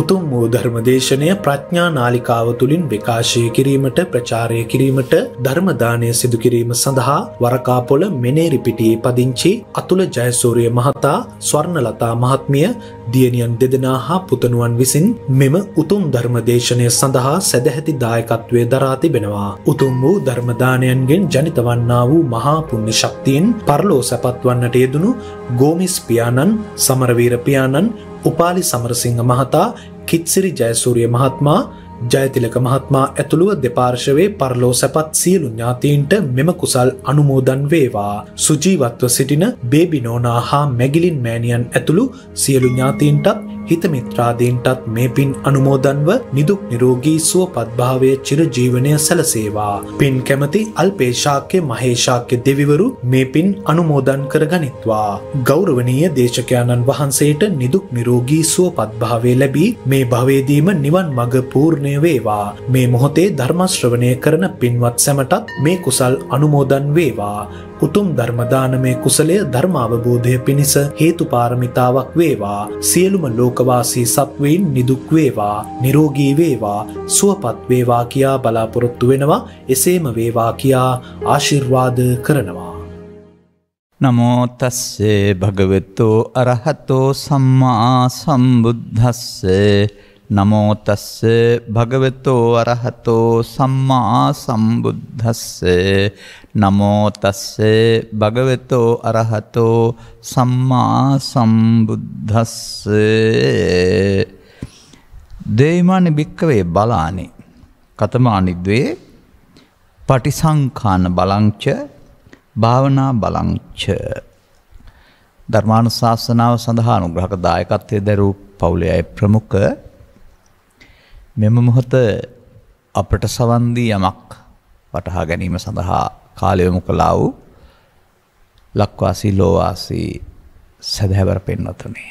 උතුම් වූ ධර්මදේශනය ප්‍රඥා නාලිකාව තුලින් විකාශය කිරීමට ප්‍රචාරය කිරීමට ධර්ම දානය සිදු කිරීම සඳහා වරකාපොළ මෙනේරිපිටියේ පදිංචි අතුල ජයසූරිය මහතා, ස්වර්ණලතා මහත්මිය, දියණියන් දෙදෙනා හා පුතණුවන් විසින් මෙම උතුම් ධර්මදේශනය සඳහා සදැහැති දායකත්වයේ දරා තිබෙනවා. උතුම් වූ ධර්ම දානයන්ගෙන් ජනිත වන්නා වූ මහා පුණ්‍ය ශක්තියෙන් පරලෝ සැපත් වන්නට යෙදුණු ගෝමිස් පියාණන්, සමරවීර පියාණන්, උපාලි සමරසිංහ මහතා, කිත්සිරි ජයසූරිය මහත්මයා, ජයතිලක මහත්මයා ඇතුළුව දෙපාර්ශවයේ පරලෝ සැපත් සියලු ඥාතීන්ට මෙම කුසල් අනුමෝදන් වේවා. සුජීවත්ව සිටින බේබි නෝනා හා මැගිලින් මෑණියන් ඇතුළු සියලු ඥාතීන්ටත් හිත මිත්‍රාදීන්ටත් මේ පින් අනුමෝදන්ව නිදුක් නිරෝගී සුවපත් භාවයේ චිරජීවනය සැලසේවා. පින් කැමැති අල්පේශාක්‍ය මහේශාක්‍ය දෙවිවරු මේ පින් අනුමෝදන් කරගනිත්වා. ගෞරවනීය දේශකයන්න් වහන්සේට නිදුක් නිරෝගී සුවපත් භාවයේ ලැබී මේ භවයේදීම නිවන් මඟ පූර්ණය වේවා. මේ මොහොතේ ධර්ම ශ්‍රවණය කරන පින්වත් සැමටත් මේ කුසල් අනුමෝදන් වේවා. උතුම් ධර්ම දානමය කුසලය ධර්ම අවබෝධය පිණිස හේතු පාරමිතාවක් වේවා. සියලුම ලෝකවාසී සත්වයින් නිදුක් වේවා, නිරෝගී වේවා, සුවපත් වේවා කියා බලාපොරොත්තු වෙනවා. එසේම වේවා කියා ආශිර්වාද කරනවා. නමෝ තස්සේ භගවතු අරහතෝ සම්මා සම්බුද්දස්සේ. නමෝ තස්සේ භගවතු අරහතෝ සම්මා සම්බුද්දස්සේ. නමෝ තස්සේ භගවතු අරහතෝ සම්මා සම්බුද්දස්සේ. දේමානි භික්කවේ බලානි කතමානි ද්වේ පටිසංඛාන බලංච භාවනා බලංච. ධර්මානුශාසනාව සඳහා අනුග්‍රහක දායකත්වයේ දරූ පවුලේ අය ප්‍රමුඛ මෙම මොහොත අපට සවන් දී යමක් වටහා ගැනීම සඳහා කාලය යොමු කළා වූ ලක්වාසී ලෝවාසී සදහැවර පින්වතුනි,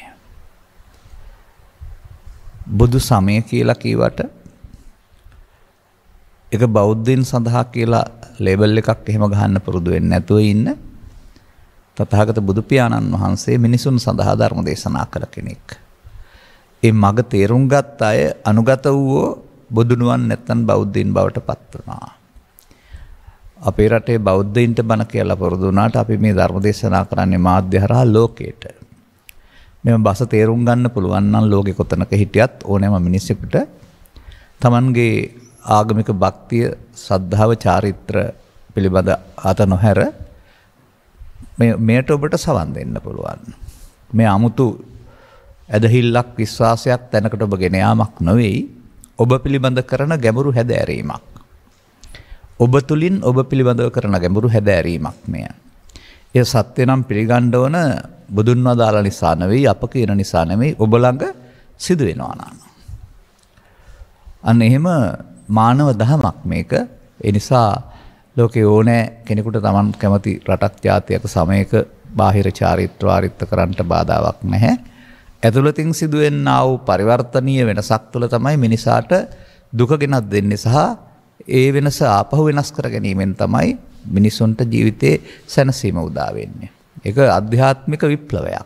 බුදු සමය කියලා කීවට ඒක බෞද්ධයින් සඳහා කියලා ලේබල් එකක් එහෙම ගහන්න පුරුදු වෙන්නේ නැතුව ඉන්න තථාගත බුදු පියාණන් වහන්සේ මිනිසුන් සඳහා ධර්ම දේශනා කළ කෙනෙක්. ඒ මඟ තේරුම් ගත් අය අනුගත වූ බුදුනුවන් නැත්නම් බෞද්ධයින් බවට පත් වුණා. අපේ රටේ බෞද්ධයින්ට බණ කියලා පුරුදු වුණාට අපි මේ ධර්ම දේශනා කරන්නේ මාධ්‍ය හරහා ලෝකයට. මෙම බස තේරුම් ගන්න පුළුවන් නම් ලෝකෙ කොතනක හිටියත් ඕනෑම මිනිසෙකුට Tamanගේ ආගමික භක්තිය, ශ්‍රද්ධාව, චාරිත්‍ර පිළිබඳ අත නොහැර මේට ඔබට සවන් දෙන්න පුළුවන්. මේ 아무තු ඇදහිල්ලක්, විශ්වාසයක් තැනකට ඔබ ගෙන යාමක් නොවේයි. ඔබ පිළිබඳ කරන ගැඹුරු හැදෑරීමක්. ඔබ තුලින් ඔබ පිළිබඳව කරන ගැඹුරු හැදෑරීමක් මෙය. ඒ සත්‍ය නම් පිළිගන්න ඕන බුදුන් වදාළ නිසා නෙවෙයි, අප කියන නිසා නෙවෙයි, ඔබ ළඟ සිදු වෙනවා නම්. අන්න එහෙම මානව දහමක් මේක. ඒ නිසා ලෝකේ ඕනෑ කෙනෙකුට Taman කැමති රටක්, ජාතියක, සමයක බාහිර චාරිත්‍ර වාරිත්‍ර කරන්නට බාධාවක් නැහැ. ඇතුළතින් සිදුවෙන්නා වූ පරිවර්තනීය වෙනසක් තුළ තමයි මිනිසාට දුක ගෙනත් දෙන්නේ, සහ ඒ වෙනස ආපහු වෙනස් කර ගැනීමෙන් තමයි මිනිසුන්ට ජීවිතේ සැනසීම උදා වෙන්නේ. ඒක ආධ්‍යාත්මික විප්ලවයක්.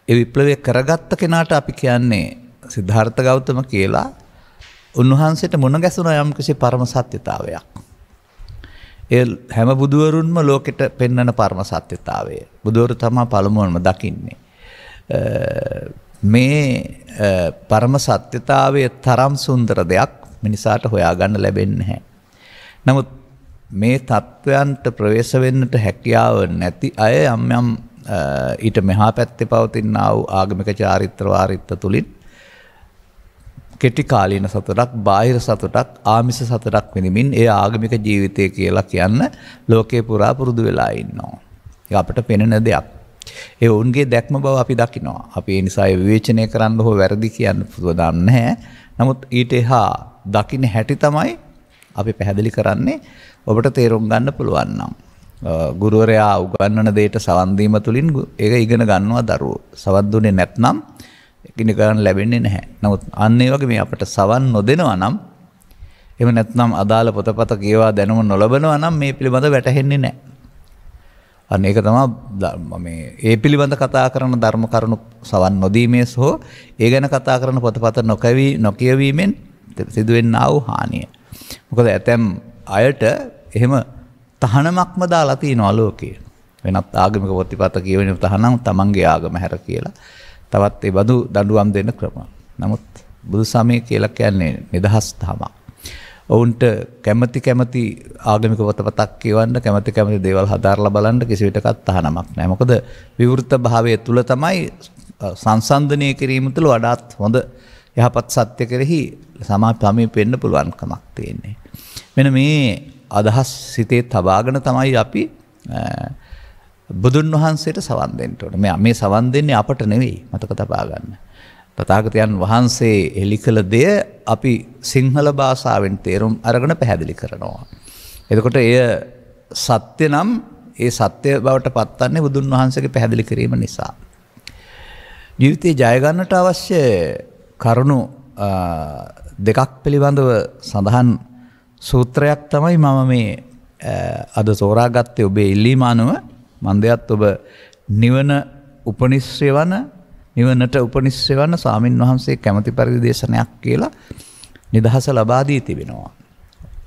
ඒ විප්ලවය කරගත්ත කෙනාට අපි කියන්නේ සිද්ධාර්ථ ගෞතම කියලා. උන්වහන්සේට මුණ ගැසුණ යම්කිසි පරම සත්‍යතාවයක්. ඒ හැම බුදුවරුන්ම ලෝකෙට පෙන්වන පරම සත්‍යතාවය. බුදුවරු තමයි පළමුවන්ම දකින්නේ. මේ පරම සත්‍යතාවයේ තරම් සුන්දර දෙයක් මිනිසාට හොයාගන්න ලැබෙන්නේ නැහැ. නමුත් මේ තත්වයන්ට ප්‍රවේශ වෙන්නට හැකියාව නැති අය යම් යම් ඊට මෙහා පැත්තේ පවතින ආ ආගමික චාරිත්‍ර වාරිත්‍ර තුලින් කෙටි කාලීන සතුටක්, බාහිර සතුටක්, ආමිෂ සතුටක් විඳින්මින් ඒ ආගමික ජීවිතය කියලා කියන්න ලෝකේ පුරා පුරුදු වෙලා ඉන්නවා. ඒක අපිට පෙනෙන දෙයක්. ඒ ඔවුන්ගේ දැක්ම බව අපි දකිනවා. අපි ඒ නිසා විවේචනය කරන්න හෝ වැරදි කියන්න පුදුදාන්න නැහැ. නමුත් ඊට එහා දකින්න හැටි තමයි අපි පැහැදිලි කරන්නේ ඔබට තේරුම් ගන්න පුළුවන් නම්. ගුරුවරයා උගන්වන දෙයට සවන් දීම තුලින් ඒක ඉගෙන ගන්නවා දරුවෝ. සවන් දුන්නේ නැත්නම් ඉගෙන ගන්න ලැබෙන්නේ නැහැ. නමුත් අන්න ඒ වගේ මේ අපට සවන් නොදෙනවා නම්, එහෙම නැත්නම් අදාළ පොතපත කියවා දැනුම නොලබනවා නම් මේ පිළිබඳ වැටහෙන්නේ නැහැ. අන්න ඒක තමයි මේ ඒ පිළිබඳ කතා කරන ධර්ම කරුණු සවන් නොදීමේ සෝ ඒ ගැන කතා කරන පොතපත නොකියවීමෙන් සිදුවෙන්නා වූ හානිය. මොකද ඇතැම් අයට එහෙම තහනමක්ම දාලා තියෙනවා ලෝකයේ. වෙනත් ආගමික පොතපත කියවෙන තහනම් තමන්ගේ ආගම හැර කියලා. තවත් ඒ බඳු දඬුවම් දෙන්න ක්‍රම. නමුත් බුදු සමය කියලා කියන්නේ නිදහස් තහමක්. ඔවුන්ට කැමති ආගමික පොතපතක් කියවන්න කැමති දේවල් හදාarලා බලන්න කිසි විටකත් තහනමක් නැහැ. මොකද විවෘත භාවය තුල තමයි සංසන්දනය කිරීම තුළ වඩාත් හොඳ යහපත් සත්‍ය කෙරෙහි සමීප වෙන්න පුළුවන්කමක් තියෙන්නේ. මෙන්න මේ අදහස් සිතේ තබාගෙන තමයි අපි බුදුන් වහන්සේට සවන් දෙන්න ඕනේ. මේ සවන් දෙන්නේ අපට නෙවෙයි මතක තබා ගන්න. තථාගතයන් වහන්සේ එලි කළ දෙය අපි සිංහල භාෂාවෙන් තේරුම් අරගෙන පැහැදිලි කරනවා. එතකොට එය සත්‍ය නම් ඒ සත්‍ය බවට පත්වන්නේ බුදුන් වහන්සේගේ පැහැදිලි කිරීම නිසා. ජීවිතේ ජය ගන්නට අවශ්‍ය කරුණු දෙකක් පිළිබඳව සඳහන් සූත්‍රයක් තමයි මම මේ අද තෝරාගත්තේ ඔබේ ඉල්ලීම අනුව. මන්දයත් ඔබ නිවනට උපනිශ්‍රය වන ස්වාමින් වහන්සේ කැමති පරිදි දේශනයක් කියලා නිදහස ලබා දී තිබෙනවා.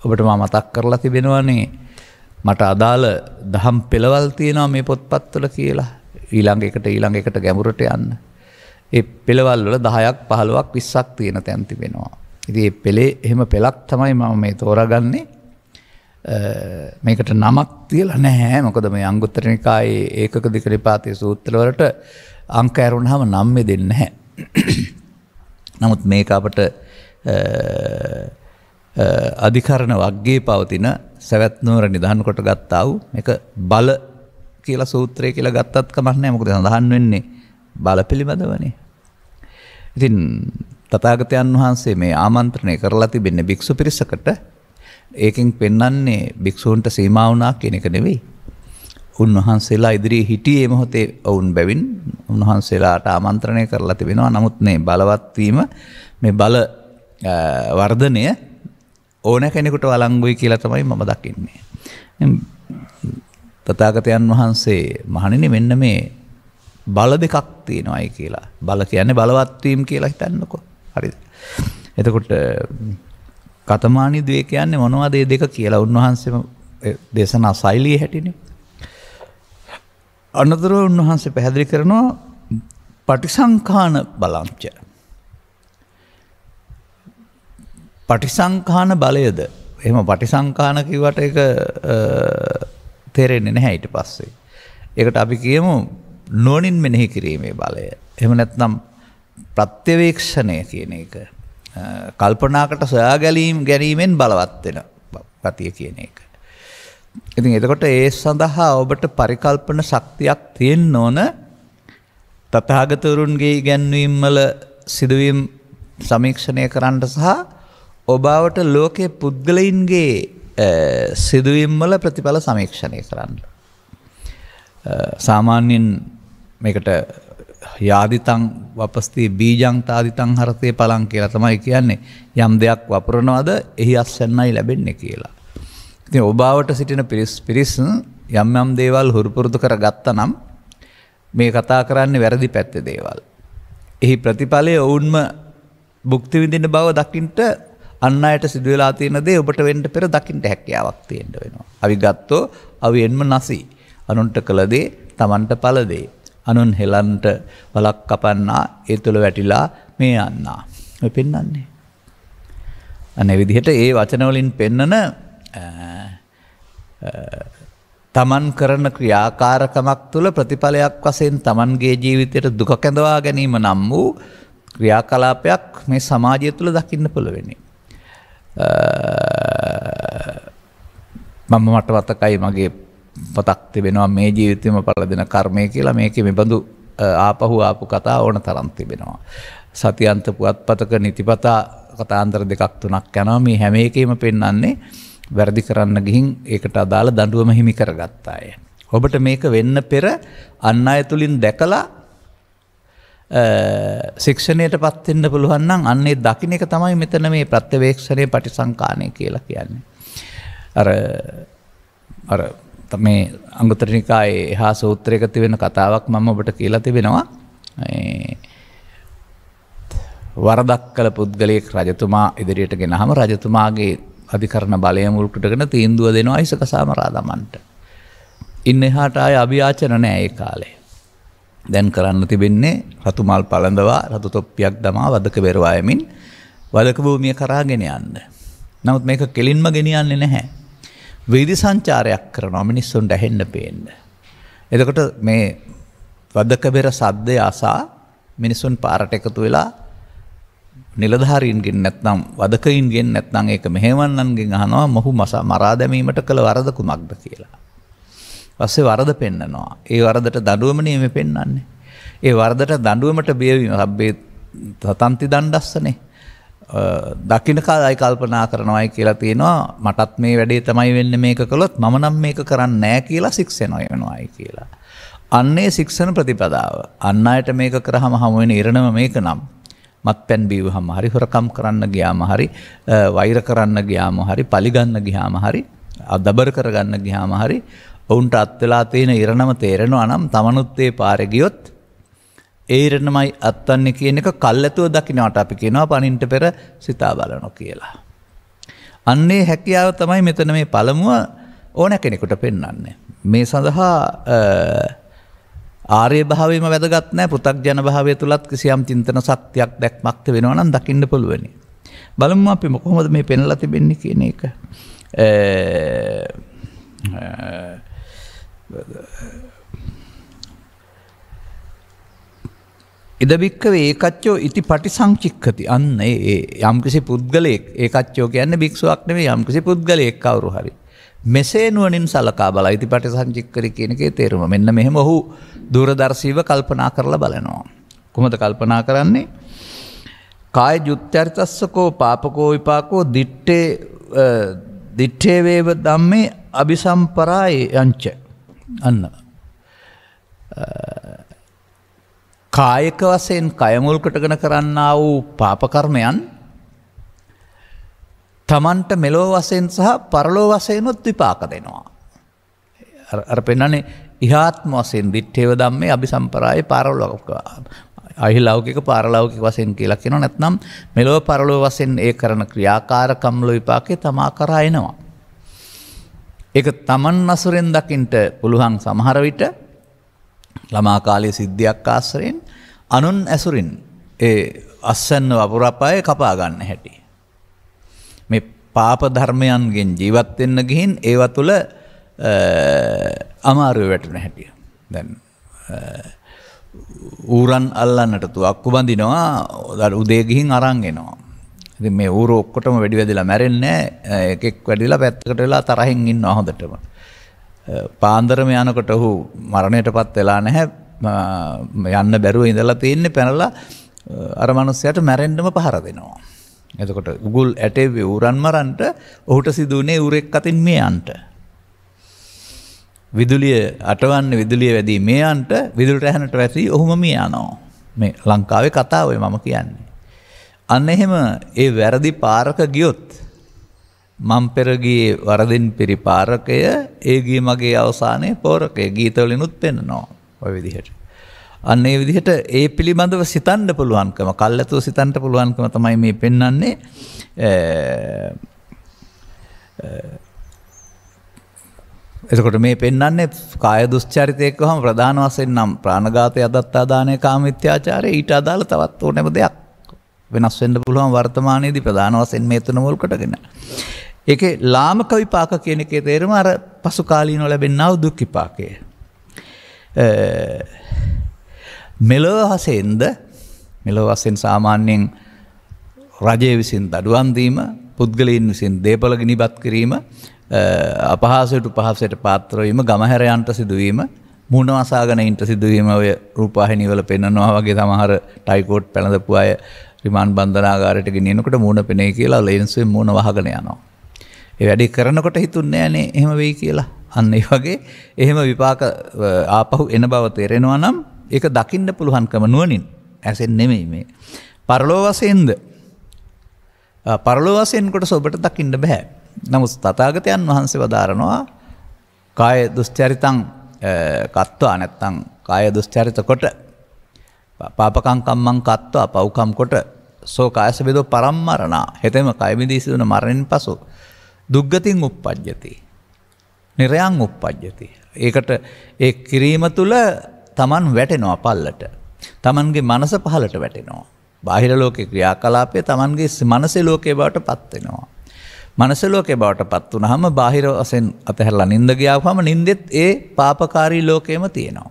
ඔබට මම මතක් කරලා තිබෙනවානේ මට අදාළ දහම් පෙළවල් තියෙනවා මේ පොත්පත්වල කියලා. ඊළඟ එකට ගැඹුරට යන්න. ඒ පෙළවල් වල 10ක් 15ක් 20ක් තියෙන තැන් තිබෙනවා. ඉතින් මේ පෙළේ එහෙම පෙළක් තමයි මම මේ තෝරාගන්නේ. මේකට නමක් තියලා නැහැ. මොකද මේ අංගුත්තර නිකායේ ඒකක දික නිපාතයේ සූත්‍ර වලට අංක ඇරුණාම නම් දෙන්නේ නැහැ. නමුත් මේක අපට අධිකරණ වග්ගයේ පවතින සවැත් නුවර නිදහන් කොට ගත්තා වූ මේක බල කියලා සූත්‍රය කියලා ගත්තත් කමක් නැහැ. මොකද සඳහන් වෙන්නේ බල පිළිබඳවනේ. ඉතින් තථාගතයන් වහන්සේ මේ ආමන්ත්‍රණය කරලා තිබෙන්නේ භික්ෂු පිරිසකට. ඒකෙන් පෙන්වන්නේ භික්ෂූන්ට සීමා වුණා කියන එක නෙවෙයි. උන්වහන්සේලා ඉදිරියේ හිටියේ මොහොතේ වුන් බැවින් උන්වහන්සේලාට ආමන්ත්‍රණය කරලා තිබෙනවා. නමුත් මේ බලවත් වීම මේ බල වර්ධනය ඕන කෙනෙකුට වළංගුයි කියලා තමයි මම දකින්නේ. තථාගතයන් වහන්සේ මහණෙනි මෙන්න මේ බල දෙකක් තියෙනවායි කියලා. බල කියන්නේ බලවත් වීම කියලා හිතන්නකෝ. හරිද? එතකොට කතමානි ද්වේ කියන්නේ මොනවද මේ දෙක කියලා උන්වහන්සේම දේශනා ශෛලියේ හැටිනේ. අනතුරු උන්වහන්සේ පැහැදිලි කරනවා පටිසංඛාන බලංච. පටිසංඛාන බලයද. එහෙම පටිසංඛාන කිව්වට ඒක තේරෙන්නේ නැහැ ඊට පස්සේ. ඒකට අපි කියමු නුවණින් මෙනෙහි කිරීමේ බලය. එහෙම නැත්නම් ප්‍රත්‍යවේක්ෂණය කියන එක. කල්පනාකට සොයා ගැනීමෙන් බලවත් වෙන ගතිය කියන එක. ඉතින් එතකොට ඒ සඳහා ඔබට පරිකල්පන ශක්තියක් තියෙන්න ඕන. තථාගතවරුන්ගේ ඉගැන්වීම් වල සිදුවීම් සමීක්ෂණය කරන්න සහ ඔබවට ලෝකයේ පුද්ගලයින්ගේ සිදුවීම් වල ප්‍රතිඵල සමීක්ෂණය කරන්න. සාමාන්‍යයෙන් මේකට යාදිතං වපස්ති බීජං තාදිතං හරතේ පලං කියලා තමයි කියන්නේ. යම් දෙයක් වපුරනවාද එහි අස්වැන්නයි ලැබෙන්නේ කියලා. ඉතින් ඔබවට සිටින පිරිස් යම් දේවල් හුරු පුරුදු කරගත්තා නම් මේ කතා කරන්නේ වැරදි පැත්තේ දේවල්. එහි ප්‍රතිඵලය ඔවුන්ම භුක්ති විඳින බව දකින්නට අන් අයට සිදු වෙලා තියෙන දේ ඔබට වෙන්න පෙර දකින්න හැකියාවක් තියෙන්න වෙනවා. අපි ගත්තෝ අවියෙන්ම නැසී අනුන්ට කළ දේ Tamanට පළ දේ. අනුන් හෙලන්ට වලක් කපන්නා ඒ තුළ වැටිලා මේ යන්නා. ඔය පෙන්වන්නේ. අනේ විදිහට ඒ වචන වලින් පෙන්නන තමන් කරන ක්‍රියාකාරකමක් තුළ ප්‍රතිඵලයක් වශයෙන් තමන්ගේ ජීවිතයට දුක කැඳවා ගැනීම නම් වූ ක්‍රියාකලාපයක් මේ සමාජය තුළ දකින්න පුළුවනි. මම මට මතකයි මගේ පොතක් තිබෙනවා මේ ජීවිතේම පළ දෙන කර්මය කියලා. මේකේ මෙබඳු ආපු කතා ඕන තරම් තිබෙනවා. සතියන්ත පුවත්පතක නිතිපතා කතාන්තර දෙකක් තුනක් යනවා. මේ හැම එකෙම පෙන්වන්නේ වැරදි කරන්න ගිහින් ඒකට අදාළ දඬුවම හිමි කරගත්ත අය. ඔබට මේක වෙන්න පෙර අන් අය තුලින් දැකලා ශික්ෂණයටපත් වෙන්න පුළුවන් නම් අන්නේ දකින්න එක තමයි මෙතන මේ ප්‍රත්‍යවේක්ෂණයේ පටිසංකාණය කියලා කියන්නේ. අර මේ අංගුත්තර නිකායේ එහා සූත්‍රයක තිබෙන කතාවක් මම ඔබට කියලා තිබෙනවා. වරදක් කළ පුද්ගලයෙක් රජතුමා ඉදිරියට ගෙනහම රජතුමාගේ අධිකරණ බලය මුල් කොටගෙන තීන්දුව දෙනවා ඉසකසා මරා දමන්නට. ඉන්න එහාට ආයේ අභියාචන නැහැ ඒ කාලේ. දැන් කරන්න තිබෙන්නේ රතු මල් පළඳවා රතු තොප්පියක් දමා වදක බෙරවායමින් වදක භූමිය කරා ගෙන යන්න. නමුත් මේක කෙලින්ම ගෙනියන්නේ නැහැ. වීදි සංචාරයක් කරනවා මිනිස්සුන්ට ඇහෙන්න පේන්න. එතකොට මේ වදක බෙර සද්දය අසා මිනිස්සුන් පාරට එකතු වෙලා නිලධාරීන්ගෙන් නැත්නම් වදකයින්ගෙන් නැත්නම් ඒක මෙහෙවන්නන්ගෙන් අහනවා මොහු මරා දැමීමට කළ වරද කුමක්ද කියලා. පස්සේ වරද පෙන්නනවා. ඒ වරදට දඬුවම නෙමෙයි පෙන්වන්නේ. ඒ වරදට දඬුවමට බියවීම සබ්බේ තන්ති දණ්ඩස්සනේ. දකින්න කාලයි කල්පනා කරනවායි කියලා තියෙනවා මටත් මේ වැඩේ තමයි වෙන්නේ මේක කළොත් මම නම් මේක කරන්නේ නැහැ කියලා ශික්ෂණය වෙනවායි කියලා. අන්නේ ශික්ෂණ ප්‍රතිපදාව. අන් අයට මේක කරාම හමු වෙන ඉරණම මේක නම් මත්පැන් බීවහම හරි හොරකම් කරන්න ගියාම හරි වෛර කරන්න ගියාම හරි පලිගන්න ගියාම හරි අදබර කරගන්න ගියාම හරි ඔවුන්ට අත් වෙලා තියෙන ඉරණම තේරෙනවා නම් තමනුත් ඒ පාරේ ගියොත් ඒ ඉරණමයි අත්වන්නේ කියන එක කල්ැතුව දකින්නට අපි කියනවා පණින්ට පෙර සිතා බලනවා කියලා. අන්නේ හැකියාව තමයි මෙතන මේ පළමුව ඕන කෙනෙකුට පෙන්වන්නේ. මේ සඳහා ආර්ය භාවයම වැදගත් නැහැ. පෘථග්ජන භාවය තුලත් කිසියම් චින්තන ශක්තියක් දැක්මක් වෙනවා නම් දකින්න පුළුවනි. බලමු අපි කොහොමද මේ පෙන්ලා තිබෙන්නේ කියන එක. ඉදබික්කවේ ඒකච්චෝ ඉති පටිසංචික්කති. අන්න ඒ යම්කිසි පුද්ගලයෙක් ඒකච්චෝ කියන්නේ භික්ෂුවක් නෙවෙයි යම්කිසි පුද්ගලයෙක් කවුරු හරි මෙසේ නුවණින් සලකා බලා ඉති පටිසංචික්කරි කියන එකේ තේරුම මෙන්න මෙහෙම ඔහු දූරදර්ශීව කල්පනා කරලා බලනවා. කොහොමද කල්පනා කරන්නේ? කාය ජුත්චරිතස්සකෝ පාපකෝ විපාකෝ දිත්තේ වේව ධම්මේ අபிසම්පරාය යංච. අන්න කායික වශයෙන් කය මුල් කොටගෙන කරන්නා වූ පාප කර්මයන් තමන්ට මෙලෝ වශයෙන් සහ පරලෝ වශයෙන් විපාක දෙනවා. අර පෙන්නන්නේ ඉහාත්ම වශයෙන් දිත්තේව ධම්මේ අபிසම්පරාය පාරලෝක අහිලෞකික පාරලෞකික වශයෙන් කියලා කියනවා. නැත්නම් මෙලෝ පරලෝ වශයෙන් ඒ කරන ක්‍රියාකාරකම් වල විපාකේ තමා කරා එනවා. ඒක තමන් අසුරෙන් දකින්ට පුළුවන් සමහර විට ළමා කාලයේ සිද්ධියක් ආශ්‍රයෙන් අනුන් ඇසුරින් ඒ අස්සන්න වපුරපය කපා ගන්න හැටි. මේ පාප ධර්මයන්ගෙන් ජීවත් වෙන්න ගිහින් ඒව තුළ අමාරු වැටෙන හැටි. දැන් ඌරන් අල්ලන්නට තුවක්කු බඳිනවා උදේ ගිහින් අරන් එනවා. ඉතින් මේ ඌර ඔක්කොටම වෙඩි වැදිලා මැරෙන්නේ නැහැ. එකෙක් වැඩිලා පැත්තකට වෙලා තරහින් ඉන්නවා හොඳටම. පාන්දරම යනකොට ඔහු මරණයටපත් වෙලා නැහැ. යන්න බැරුව ඉඳලා තියෙන්නේ පැනලා අර මනුස්සයාට මැරෙන්නම පහර දෙනවා. එතකොට උගුල් ඇටේ ඌරන් මරන්නට ඔහුට සිදුුනේ ඌරෙක් අතින් මෙයන්ට. විදුලිය අටවන්නේ විදුලිය වැඩි මෙයන්ට විදුලට ඇහැනට වැටි ඔහුම මිය යනවා. මේ ලංකාවේ කතාව මම කියන්නේ. අන්න එහෙම ඒ වැරදි පාරක ගියොත් මම් පෙරගියේ වරදින් පිරි පාරකය ඒ ගිය මගේ අවසානයේ පෝරකය ගීතවලිනුත් පෙන්නනවා ඔය විදිහට. අන්න ඒ විදිහට ඒ පිළිබඳව සිතන්න පුළුවන්කම කල්ැතුව සිතන්න පුළුවන්කම තමයි මේ පෙන්වන්නේ. එතකොට මේ පෙන්වන්නේ කාය දුස්චරිතයක් වහම ප්‍රධාන වශයෙන් නම් ප්‍රාණඝාතය අදත්තා දානය කාමමිත්‍යාචාරය ඊට අදාළ තවත් ඕනෑම දෙයක් වෙනස් වෙන්න පුළුවන් වර්තමානයේදී ප්‍රධාන වශයෙන් මේ තුන මුල් කොටගෙන. ඒකේ ලාමක විපාක කියන එකේ තේරුම අර පසු කාලීනව ලැබෙනා වූ දුක් විපාකය. මෙලොව වශයෙන් සාමාන්‍යයෙන් රජය විසින් දඩුවම් දීම, පුද්ගලයන් විසින් දේපල ගිනිබත් කිරීම, අපහාසයට උපහාසයට පාත්‍ර වීම, ගමහැරයන්ට සිදුවීම, මුණ වසාගෙනින්ට සිදුවීම ඔය රූපවාහිනී වල පෙන්වනවා වගේ සමහර ටයිකෝට් පැනදපු අය රිමාන්ඩ් බන්ධනාගාරයට ගෙනියනකොට මුණ පෙනේ කියලා ලෙන්සෙන් මුණ වහගෙන යනවා. ඒ වැඩේ කරනකොට හිතුන්නේ නෑනේ එහෙම වෙයි කියලා. අන්න ඒ වගේ එහෙම විපාක ආපහු එන බව තේරෙනවා නම් ඒක දකින්න පුළුවන්කම නුවණින් ඇසෙන් නෙමෙයි මේ. පරලෝ වශයෙන් කොට ඔබට දකින්න බෑ. නමුත් තථාගතයන් වහන්සේ වදාරනවා කාය දුස්චරිතං කත්වා නැත්තං කාය දුස්චරිත කොට පාපකං කම්මං කත්වා පව්කම් කොට සෝ කායස වේදෝ පරම්මරණා හෙතෙම කය විදී සිදුන මරණින් පසු දුග්ගතින් උප්පජ්ජති නිරයන් උප්පජ්ජති. ඒකට ඒ කිරීම තුළ තමන් වැටෙනවා පල්ලට. තමන්ගේ මනස පහලට වැටෙනවා. බාහිර ලෝකේ ක්‍රියාකලාපය තමන්ගේ මනසේ ලෝකේ බවට පත් වෙනවා. මනස ලෝකේ බවට පත් වුනහම බාහිර වශයෙන් අතහැරලා නිින්ද ගියාම නිින්දෙත් ඒ පාපකාරී ලෝකෙම තියෙනවා.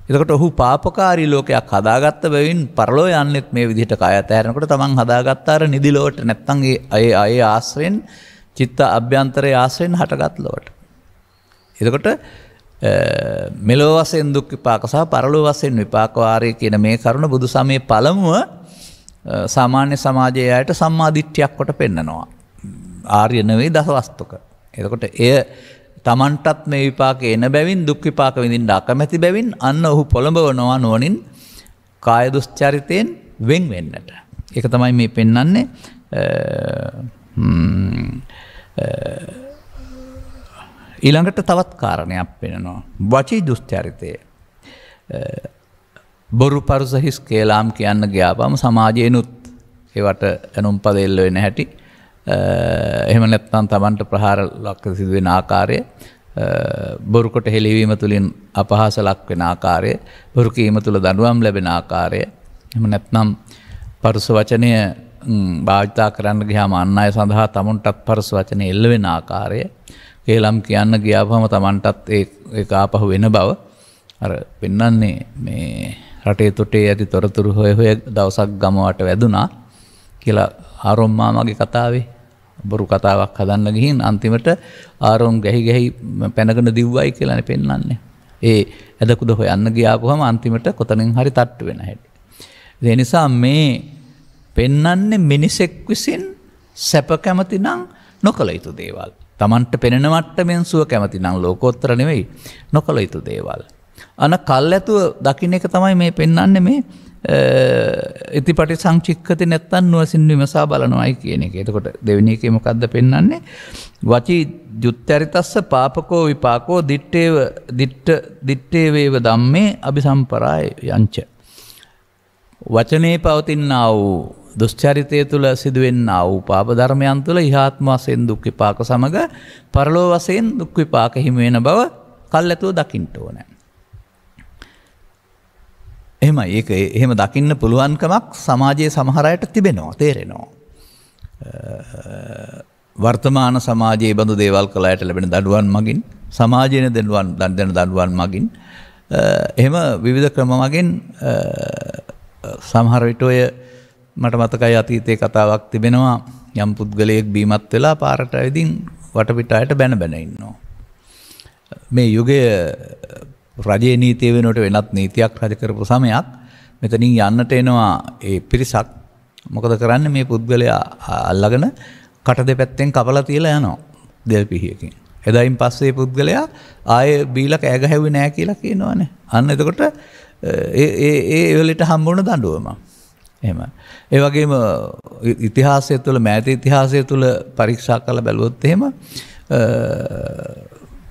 එතකොට ඔහු පාපකාරී ලෝකයක් හදාගත්ත බැවින් පරලෝ යන්නෙත් මේ විදිහට කය අතහැරනකොට තමන් හදාගත්ත අර නිදි ලෝට නැත්තම් ඒ ආශ්‍රයෙන් චිත්ත අභ්‍යන්තරයේ ආශ්‍රයෙන් හටගත් ලෝට. එතකොට මෙලෝ වශයෙන් දුක් විපාක සහ පරලෝ වශයෙන් විපාක වාරය කියන මේ කරුණ බුදු සමයේ පළමුව සාමාන්‍ය සමාජයේ අයට සම්මාදිට්ඨියක් කොට පෙන්නනවා. ආර්ය නෙවෙයි දසවස්තුක. එතකොට එය තමන්ටත් මේ විපාකේ එන බැවින් දුක් විපාක විඳින්න අකමැති බැවින් අන්න ඔහු පොළඹවනවා නෝනින් කාය දුස්චරිතයෙන් වෙන් වෙන්නට. ඒක තමයි මේ පෙන්වන්නේ. ඊළඟට තවත් කාරණයක් පෙන්නනවා. වචී දුස්චරිතය. බොරු පරුස හිස් කේලාම් කියන්න ගියාපම සමාජයේනුත් ඒවට එනුම් පද එල්ල වෙන හැටි එහෙම නැත්නම් තමන්ට ප්‍රහාර ලක් සිදුවෙන ආකාරය බොරු කොට හෙළිවීම තුළින් අපහාස ලක් වෙන ආකාරය බොරු කීම තුළ දඬුවම් ලැබෙන ආකාරය එහෙම නැත්නම් පරුස වචනය භාවිතා කරන්න ගියාම අන් අය සඳහා තමුන්ටත් පරුස වචනේ එල්ල වෙන ආකාරය කේලම් කියන්න ගියාම තමන්ටත් ඒක ආපහු වෙන බව අර පෙන්වන්නේ මේ රටේ තොටේ ඇති තොරතුරු හොය දවසක් ගමවට වැදුනා කියලා ආරොම් මාමගේ කතාවේ බොරු කතාවක් හදන්න ගිහින් අන්තිමට ආරොම් ගැහි පැනගෙන දිව්වයි කියලානේ පෙන්වන්නේ. ඒ ඇදකුද හොයන්න ගියාපුවම අන්තිමට කොතනින් හරි තට්ටු වෙන හැටි. ඒ නිසා මේ පෙන්වන්නේ මිනිසෙක් විසින් සැප කැමති නම් නොකල යුතු දේවල්. Tamanට පෙනෙන මට්ටමින් සුව කැමති නම් ලෝකෝත්තර නෙවෙයි නොකල යුතු දේවල්. අන කල්ැතුව දකින්න එක තමයි මේ පෙන්වන්නේ මේ ඉතිපටි සංචික්කති නැත්තන් නුවසින් විමසා බලනවායි කියන එක. එතකොට දෙවෙනි එකේ මොකද්ද පෙන්වන්නේ? වචී ජුත්තරිතස්ස පාපකෝ විපාකෝ දිත්තේ වේව ධම්මේ අபிසම්පරාය යංච. වචනේ පවතිනා වූ දුස්චරිතය තුළ සිදුවෙන්නා වූ පාප ධර්මයන් තුළ ඉහාත්ම වශයෙන් දුක් විපාක සමග පරලෝ වශයෙන් දුක් විපාක හිමි වෙන බව කල්ැතුව දකින්න ඕනේ. එහෙමයි ඒක එහෙම දකින්න පුළුවන්කමක් සමාජයේ සමහර අයට තිබෙනවා තේරෙනවා. වර්තමාන සමාජයේ බඳු දේවල් කළ අයට ලැබෙන දඬුවම් මගින් සමාජයේ දෙන දඬුවම් මගින් එහෙම විවිධ ක්‍රම මගින් සමහර විට ඔය මට මතකයි අතීතයේ කතාවක් තිබෙනවා යම් පුද්ගලයෙක් බීමත් වෙලා පාරට ඇවිදින් වටපිටායට බැන ඉන්නවා. මේ යුගයේ රජයේ නීතිය වෙනුවට වෙනත් නීතියක් රජ කරපු සමයක් මෙතනින් යන්නට එනවා ඒ පිරිසක්. මොකද කරන්නේ මේ පුද්ගලයා අල්ලගෙන කට දෙපැත්තෙන් කපලා තියලා යනවා දෙල් පිහියකින්. එදායින් පස්සේ පුද්ගලයා ආයේ බීලා කෑ ගැහුවේ නැහැ කියලා කියනවානේ. අන්න එතකොට ඒ වෙලෙට හම්බුන දඬුවම. එහෙම. ඒ වගේම ඉතිහාසය තුළ මෑත ඉතිහාසය තුළ පරීක්ෂා කරලා බැලුවොත් එහෙම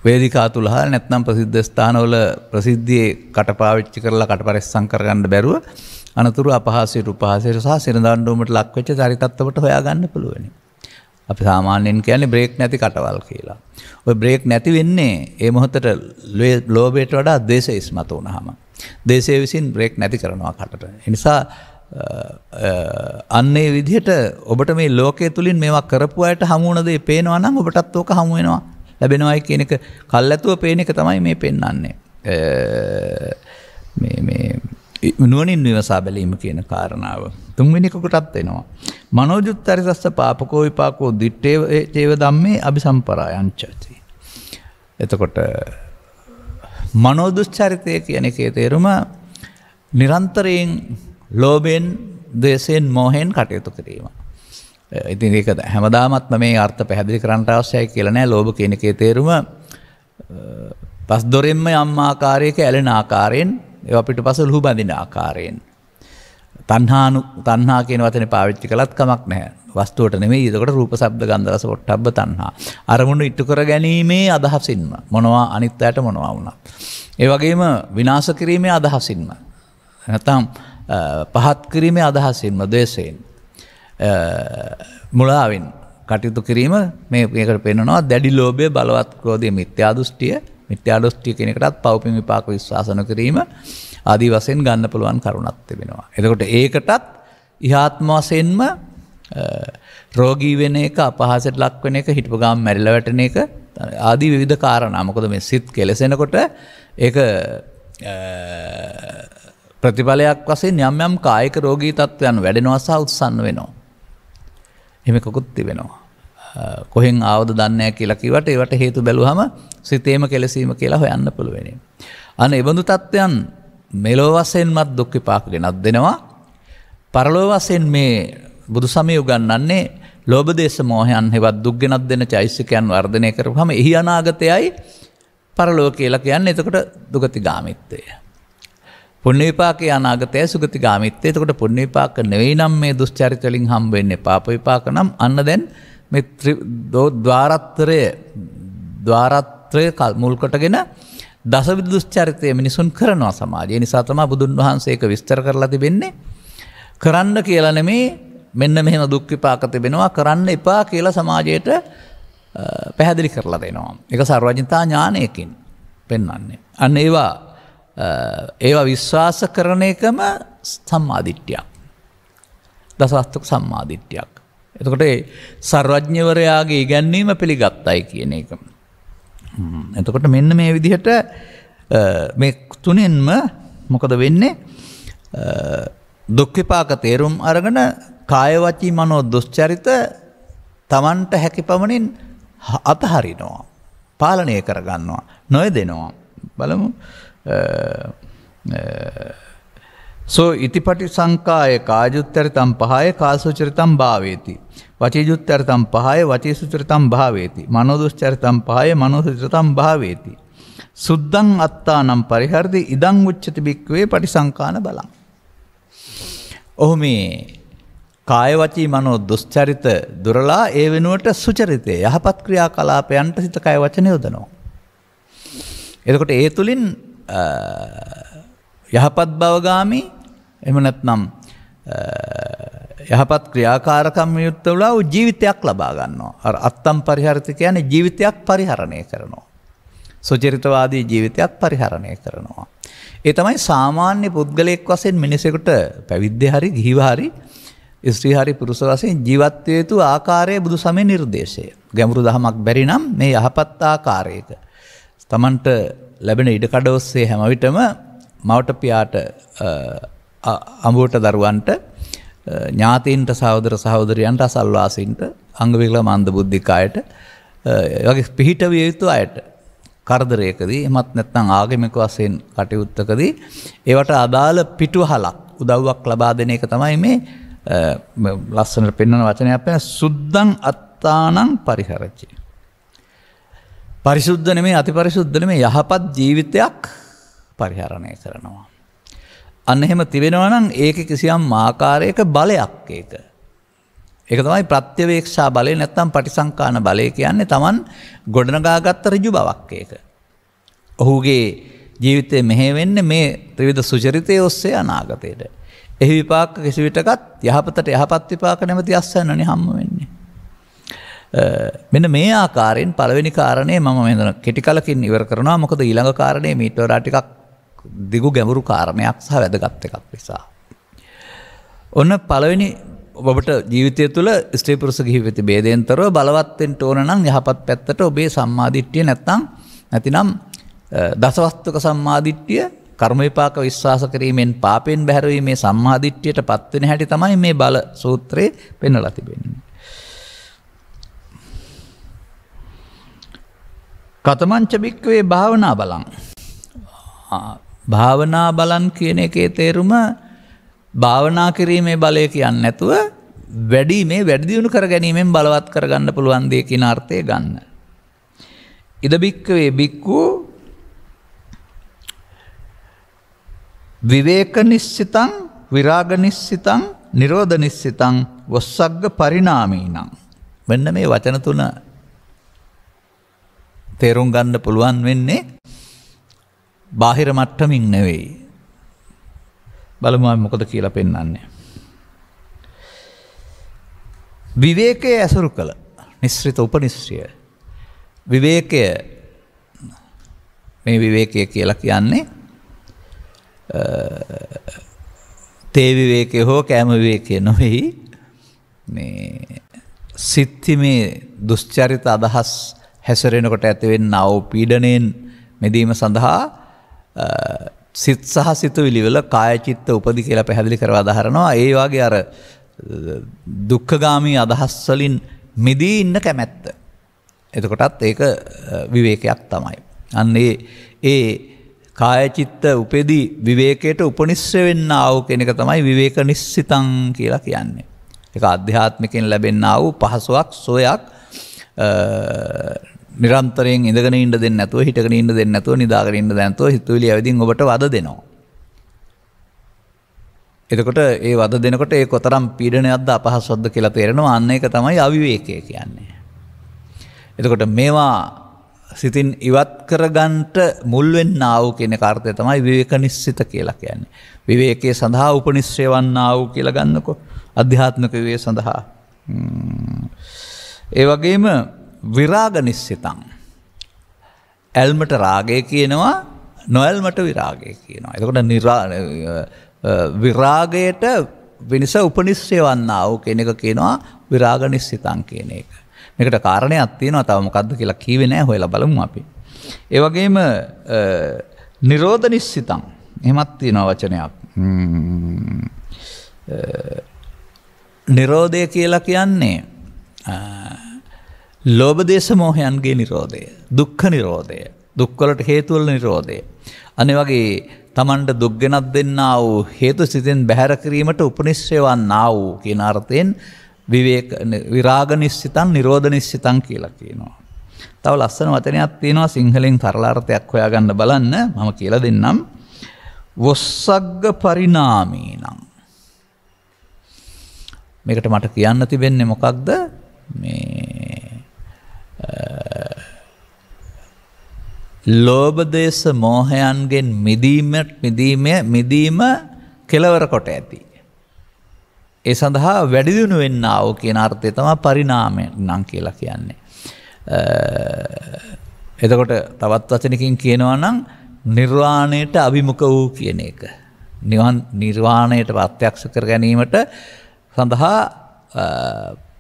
වේදිකා තුල හා නැත්නම් ප්‍රසිද්ධ ස්ථානවල ප්‍රසිද්ධියේ කටපාවිච්චි කරලා කටපරිස්සම් කරගන්න බැරුව අනතුරු අපහාසයට උපහාසයට සහ සිරදඬුවමට ලක් වෙච්ච චරිතත්වයට හොයාගන්න පුළුවන්. අපි සාමාන්‍යයෙන් කියන්නේ බ්‍රේක් නැති කටවල් කියලා. ওই බ්‍රේක් නැති වෙන්නේ ඒ මොහොතට ලෝභයට වඩා ද්වේෂය ඉස්මතු වුනහම. ද්වේෂය විසින් බ්‍රේක් නැති කරනවා කටට. ඒ නිසා අන්නේ විදිහට ඔබට මේ ලෝකයේ තුලින් මේවා කරපු අයට හමු වුණ දේ පේනවා නම් ඔබටත් ඕක හමු වෙනවා. ලැබෙනවායි කියන එක කල්ැතුව පේන එක තමයි මේ පෙන්වන්නේ. මේ නුවණින් විමසා බැලීම කියන කාරණාව. තුන්වෙනි කොටත් එනවා. මනෝජුත්තරිතස්ස පාපකෝ විපාකෝ දිත්තේ චේව ධම්මේ අபிසම්පරායංචති. එතකොට මනෝදුස්චරිතය කියන එකේ තේරුම නිරන්තරයෙන් ලෝභයෙන්, ද්වේෂයෙන්, මෝහයෙන් කටයුතු කිරීම. ඉතින් ඒක හැමදාමත් මේ අර්ථ පැහැදිලි කරන්න අවශ්‍යයි කියලා නෑ. ලෝභ කියන එකේ තේරුම පස් දොරෙන්ම යම් ආකාරයක ඇලෙන ආකාරයෙන් ඒවා පිටපස ලුහු බඳින ආකාරයෙන් තණ්හා කියන වචනේ පාවිච්චි කළත් කමක් නැහැ. වස්තුවට නෙමෙයි. ඒකට රූප, ශබ්ද, ගන්ධ, රස, පොට්ටබ්බ තණ්හා. අරමුණු ඉටු කර ගැනීමේ අදහසින්ම මොනවා අනිත්‍යයට මොනවා වුණා. ඒ වගේම විනාශ කිරීමේ අදහසින්ම නැත්නම් පහත් කිරීමේ අදහසින්ම ද්වේෂයෙන් මුලාවෙන් කටයුතු කිරීම මේකට පෙන්වනවා දැඩි ලෝභය, බලවත් ක්‍රෝධය, මිත්‍යා දෘෂ්ටිය. මිත්‍යා දෘෂ්ටිය කියන එකටත් පෞපින් විපාක විශ්වාස නොකිරීම ආදී වශයෙන් ගන්න පුළුවන් කරුණක් තිබෙනවා. එතකොට ඒකටත් ඉහාත්ම වශයෙන්ම රෝගී වෙන එක, අපහාසයට ලක් වෙන එක, හිටපු ගාම මැරිලා වැටෙන එක ආදී විවිධ කාරණා. මොකද මේ සිත් කෙලසෙනකොට ඒක ප්‍රතිඵලයක් වශයෙන් යම් යම් කායික රෝගී තත්ත්වයන් වැඩෙනවා සහ උත්සන්න වෙනවා. එහෙම කොකුත් තිබෙනවා. කොහෙන් ආවද දන්නේ නැහැ කියලා කිව්වට ඒවට හේතු බැලුවම සිතේම කෙලසීම කියලා හොයන්න පුළුවන්. අන්න ඒ බඳු තත්ත්වයන් මෙලොව වශයෙන්මත් දුක් විපාක ගෙනත් දෙනවා. පරලොව වශයෙන් මේ බුදු සමය උගන්වන්නේ ලෝභ දේශ මොහයන් හෙවත් දුක් ගෙනත් දෙන චෛසිකයන් වර්ධනය කරපුවම එහි අනාගතයයි පරලොව කියලා කියන්නේ. එතකොට දුගතිගාමීත්වය. පුණ්‍ය විපාකයේ අනාගතයයි සුගතිගාමීත්වය. එතකොට පුණ්‍ය විපාක නෙවෙයි නම් මේ දුස්චරිත වලින් හම්බ වෙන්නේ. පාප විපාක නම් අන්න දැන් මේ ද්වාරත්‍රය මුල් කොටගෙන දසවිධ දුස්චරිතය මිනිසුන් කරනවා සමාජය. ඒ නිසා තමයි බුදුන් වහන්සේ ඒක විස්තර කරලා තිබෙන්නේ. කරන්න කියලා නෙමේ, මෙන්න මෙහෙම දුක් විපාක තිබෙනවා, කරන්න එපා කියලා සමාජයට පැහැදිලි කරලා දෙනවා. ඒක සර්වඥතා ඥානයකින් පෙන්වන්නේ. අන්න ඒවා විශ්වාස කරන එකම සම්මාදිට්ඨියක්. දසවස්තුක සම්මාදිට්ඨියක්. එතකොට සර්වඥවරයාගේ ඉගැන්වීම පිළිගත්තයි කියන එක. එතකොට මෙන්න මේ විදිහට මේ තුනෙන්ම මොකද වෙන්නේ? දුක් විපාක තේරුම් අරගෙන කාය වචී මනෝ දුස්චරිත Tamanට හැකි පමණින් අතහරිනවා, පාලනය කරගන්නවා, නොයදෙනවා. බලමු. සෝ ඉතිපටි සංකාය කායුත්තරිතම් පහය කාසුචරිතම් භාවේති. වචීජුත්තරිතම් පහය වචීසුචරිතම් භාවේති. මනෝදුස්චරිතම් පහය මනෝසුචරිතම් භාවේති. සුද්ධං අත්තානම් පරිහරති ඉදං උච්චති බික්කවේ පටිසංකාන බලං. ඔහු මේ කාය වචී මනෝ දුස්චරිත දුරලා ඒ වෙනුවට සුචරිතය යහපත් ක්‍රියාකලාපයන්ට සිත කය වචන යොදනවා. එතකොට ඒ තුලින් යහපත් භවගාමී එහෙම නැත්නම් යහපත් ක්‍රියාකාරකම් යුක්ත වූ ජීවිතයක් ලබා ගන්නවා. අර අත්තම් පරිහරති කියන්නේ ජීවිතයක් පරිහරණය කරනවා. සුචරිතවාදී ජීවිතයක් පරිහරණය කරනවා. ඒ තමයි සාමාන්‍ය පුද්ගලයෙක් වශයෙන් මිනිසෙකුට පැවිද්දේ හරි ගිහිව හරි ස්ත්‍රී හරි පුරුෂ වශයෙන් ජීවත් විය යුතු ආකාරයේ බුදු සමය නිර්දේශය. ගැඹුරු දහමක් බැරි නම් මේ යහපත් ආකාරයක තමන්ට ලැබෙන ඉඩකඩ ඔස්සේ හැම විටම මවට පියාට අඹුවට දරුවන්ට ඥාතීන්ට සහෝදර සහෝදරියන්ට අසල්වාසීන්ට අංග විකල මන්ද බුද්ධික අයට වගේ පිහිට විය යුතු අයට කරදරයකදී එමත් නැත්නම් ආගමික වශයෙන් කටයුත්තකදී ඒවට අදාළ පිටුවහලක් උදව්වක් ලබා දෙන එක තමයි මේ ලස්සනට පෙන්වන වචනයක් වෙන සුද්ධං අත්තානං පරිහරති. පරිසුද්ධ නෙමෙයි අතිපරිසුද්ධ නෙමෙයි යහපත් ජීවිතයක් පරිහරණය කරනවා. අන්න එහෙම තිබෙනවා නම් ඒකේ කිසියම් ආකාරයක බලයක් ඒක. ඒක තමයි ප්‍රත්‍යවේක්ෂා බලය නැත්නම් පටිසංකාන බලය කියන්නේ. Taman ගොඩනගාගත්ත ඍජු බවක් ඒක. ඔහුගේ ජීවිතේ මෙහෙ වෙන්නේ මේ ත්‍රිවිධ සුචරිතයේ ඔස්සේ අනාගතයට. එහි විපාක කිසි විටකත් යහපතට යහපත් විපාක නැමැති අස්සන්නනේ හම්බ වෙන්නේ. මෙන්න මේ ආකාරයෙන් පළවෙනි කාරණේ මම මෙතන කෙටි කලකින් ඉවර කරනවා. මොකද ඊළඟ කාරණේ මීට වඩා ටිකක් දිගු ගැඹුරු කාරණයක් සහ වැදගත් එකක් නිසා. ඔන්න පළවෙනි ඔබට ජීවිතය තුළ ස්ත්‍රී පුරුෂ ගිහිවිත ભેදයෙන්තරව බලවත් වෙන්න ඕන නම් යහපත් පැත්තට ඔබේ සම්මාදිට්ඨිය නැතිනම් දසවස්තුක සම්මාදිට්ඨිය කර්ම විපාක විශ්වාස කිරීමෙන් පාපෙන් බැහැර වීමේ සම්මාදිට්ඨියටපත් වෙන හැටි තමයි මේ බල සූත්‍රයේ පෙන්වලා තිබෙන්නේ. කතමංච බික්කවේ භාවනා බලං. භාවනා බලන් කියන එකේ තේරුම භාවනා කිරීමේ බලය කියන්නේ නැතුව වැඩි දියුණු කර ගැනීමෙන් බලවත් කරගන්න පුළුවන් දේ කියන අර්ථය ගන්න. ඉද බික්කවේ බික්කු විවේක නිශ්චිතං විරාගනිස්සිතං නිරෝධනිස්සිතං වස්සග්ග පරිණාමීනං. මෙන්න මේ වචන තුන තේරුම් ගන්න පුළුවන් වෙන්නේ බාහිර මට්ටමින් නෙවෙයි. බලමු මොකද කියලා පෙන්වන්නේ. විවේකයේ ඇසුරු කළ නිස්ෘත උපනිශ්‍රය. විවේකය මේ විවේකය කියලා කියන්නේ තේ විවේකය හෝ කෑම විවේකය නොවෙයි. මේ සිත්තිමේ දුෂ්චරිත අදහස් හැසිරෙනකොට ඇතිවෙන්නා වූ පීඩනයෙන් මෙදීම සඳහා සිත් සහ සිතුවිලි වල කාය චිත්ත උපදි කියලා පැහැදිලි කරලා දහරනවා. ඒ වගේ අර දුක්ඛගාමී අදහස් වලින් මිදී ඉන්න කැමැත්ත. එතකොටත් ඒක විවේකයක් තමයි. අන්න ඒ කාය චිත්ත උපදී විවේකයට උපනිශ්‍රය වෙන්නා වූ කෙනෙක් තමයි විවේක නිස්සිතං කියලා කියන්නේ. ඒක ආධ්‍යාත්මිකෙන් ලැබෙන්නා වූ පහසුවක් සෝයක් නිරන්තරයෙන් ඉඳගෙන ඉන්න දෙන්නේ නැතුව හිටගෙන ඉන්න දෙන්නේ නැතුව නිදාගෙන ඉන්න දෙන්නේ නැතුව හිතුවිලි ඇවිදින් ඔබට වද දෙනවා. එතකොට ඒ වද දෙනකොට ඒ කොතරම් පීඩනයක්ද අපහසුවක්ද කියලා තේරෙනවා. අන්න ඒක තමයි අවිවේකය කියන්නේ. එතකොට මේවා සිතින් ඉවත් කරගන්නට මුල් වෙන්නා වූ කියන කාර්යය තමයි විවේක නිස්සිත කියලා කියන්නේ. විවේකයේ සඳහා උපනිශ්‍රය වන්නා වූ කියලා ගන්නකො අධ්‍යාත්මික විවේක සඳහා. ඒ වගේම විරාග නිස්සිතං. ඇල්මට රාගය කියනවා, නොඇල්මට විරාගය කියනවා. එතකොට විරාගයට වෙනස උපනිශ්‍රය වන්නා වූ කෙනෙක් කියනවා විරාග නිස්සිතං කියන එක. මේකට කාරණයක් තියෙනවා. තව මොකද්ද කියලා කීවේ නැහැ. හොයලා බලමු අපි. ඒ වගේම නිරෝධ නිස්සිතං. එහෙමත් තියෙනවා වචනයක්. නිරෝධය කියලා කියන්නේ ලෝභ දේශ මොහයන්ගේ නිරෝධය, දුක්ඛ නිරෝධය, දුක්වලට හේතු වල නිරෝධය. අනේ වගේ තමන්ට දුක් ගෙනත් දෙන්නා වූ හේතු සිතෙන් බැහැර කිරීමට උපනිශ්‍රය වන්නා වූ කියන අර්ථයෙන් විරාග නිස්සිතං නිරෝධ නිස්සිතං කියලා කියනවා. තව ලස්සන වචනයක් තියෙනවා සිංහලෙන් සරල අර්ථයක් හොයාගන්න බලන්න. මම කියලා දෙන්නම්. වස්සග්ග පරිණාමීනං. මේකට මට කියන්න තිබෙන්නේ මොකක්ද? මේ ලෝභ දේශ මොහයන්ගෙන් මිදීම කෙලවර කොට ඇති. ඒ සඳහා වැඩි දියුණු වෙන්නා වූ කියන අර්ථය තමයි පරිණාමය නම් කියලා කියන්නේ. එතකොට තවත් වචනකින් කියනවා නම් නිර්වාණයට අභිමුඛ වූ කියන එක. නිර්වාණයට ප්‍රත්‍යක්ෂ කර ගැනීමට සඳහා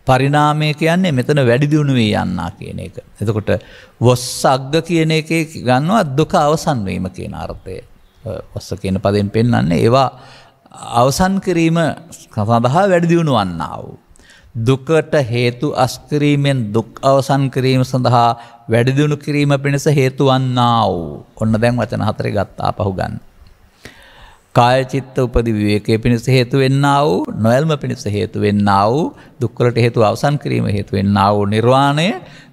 පරිණාමය කියන්නේ මෙතන වැඩි දියුණු වී යන්නා කියන එක. එතකොට වස්සග්ග කියන එකේ ගන්නවා දුක අවසන් වීම කියන අර්ථය. වස්ස කියන පදයෙන් පෙන්වන්නේ ඒවා අවසන් කිරීම සඳහා වැඩි දියුණු වන්නා වූ. දුකට හේතු අස්කිරීමෙන් දුක් අවසන් කිරීම සඳහා වැඩි දියුණු කිරීම පිණිස හේතු වන්නා වූ. ඔන්න දැන් වචන හතරේ ගත්තා පහු ගන්න. කාය චිත්ත උපදි විවේකයේ පිණිස හේතු වෙන්නා වූ, නොයල්ම පිණිස හේතු වෙන්නා වූ, දුක්වලට හේතු අවසන් කිරීම හේතු වෙන්නා වූ නිර්වාණය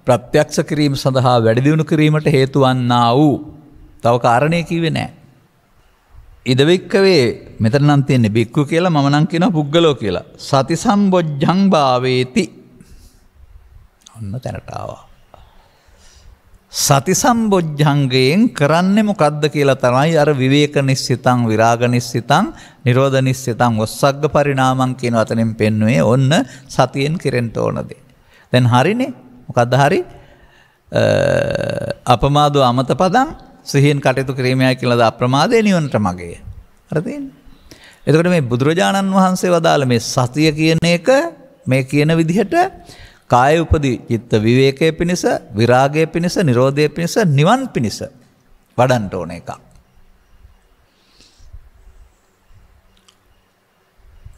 ප්‍රත්‍යක්ෂ කිරීම සඳහා වැඩි දියුණු කිරීමට හේතු වන්නා වූ. තව කාරණේ කිව්වේ නැහැ. ඉදවික්කවේ මෙතන නම් තියෙන්නේ බික්කු කියලා, මම නම් කියනවා පුද්ගලෝ කියලා. සති සම්බොජ්ජං භාවේති. ඔන්න තැනට ආවා. සති සම්බොජ්ජංගයෙන් කරන්නේ මොකද්ද කියලා තමයි අර විවේක නිස්සිතං, විරාග නිස්සිතං, නිරෝධ නිස්සිතං, වස්සග්ග පරිණාමං කියන වචනෙන් පෙන්වුවේ ඔන්න සතියෙන් කෙරෙන්න ඕන දේ. දැන් හරිනේ. මොකද්ද හරි? අපමාදෝ අමත පදං සිහියෙන් කටයුතු කිරීමයි කියලාද අප්‍රමාදේ නිවනට මගේ. හරි තියෙන්නේ. එතකොට මේ බුදුරජාණන් වහන්සේ වදාළ මේ සතිය කියන එක මේ කියන විදිහට කාය උපදී චිත්ත විවේකයේ පිණිස, විරාගයේ පිණිස, නිරෝධයේ පිණිස, නිවන් පිණිස වඩන්න ඕන එකක්.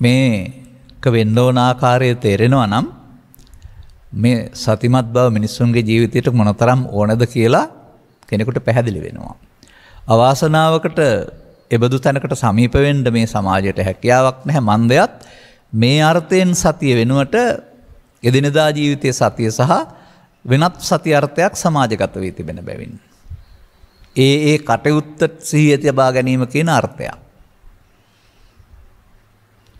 මේක වෙන්න ඕන ආකාරය තේරෙනවා නම් මේ සතිමත් බව මිනිස්සුන්ගේ ජීවිතයට මොනතරම් ඕනද කියලා කෙනෙකුට පැහැදිලි වෙනවා. අවාසනාවකට එබඳු තැනකට සමීප වෙන්න මේ සමාජයට හැකියාවක් නැහැ. මන්දයත් මේ අර්ථයෙන් සතිය වෙනුවට එදිනදා ජීවිතයේ සතිය සහ වෙනත් සතිය අර්ථයක් සමාජගත වී තිබෙන බැවින් ඒ කටයුත්ත සිහිය තබා ගැනීම කියන අර්ථයක්.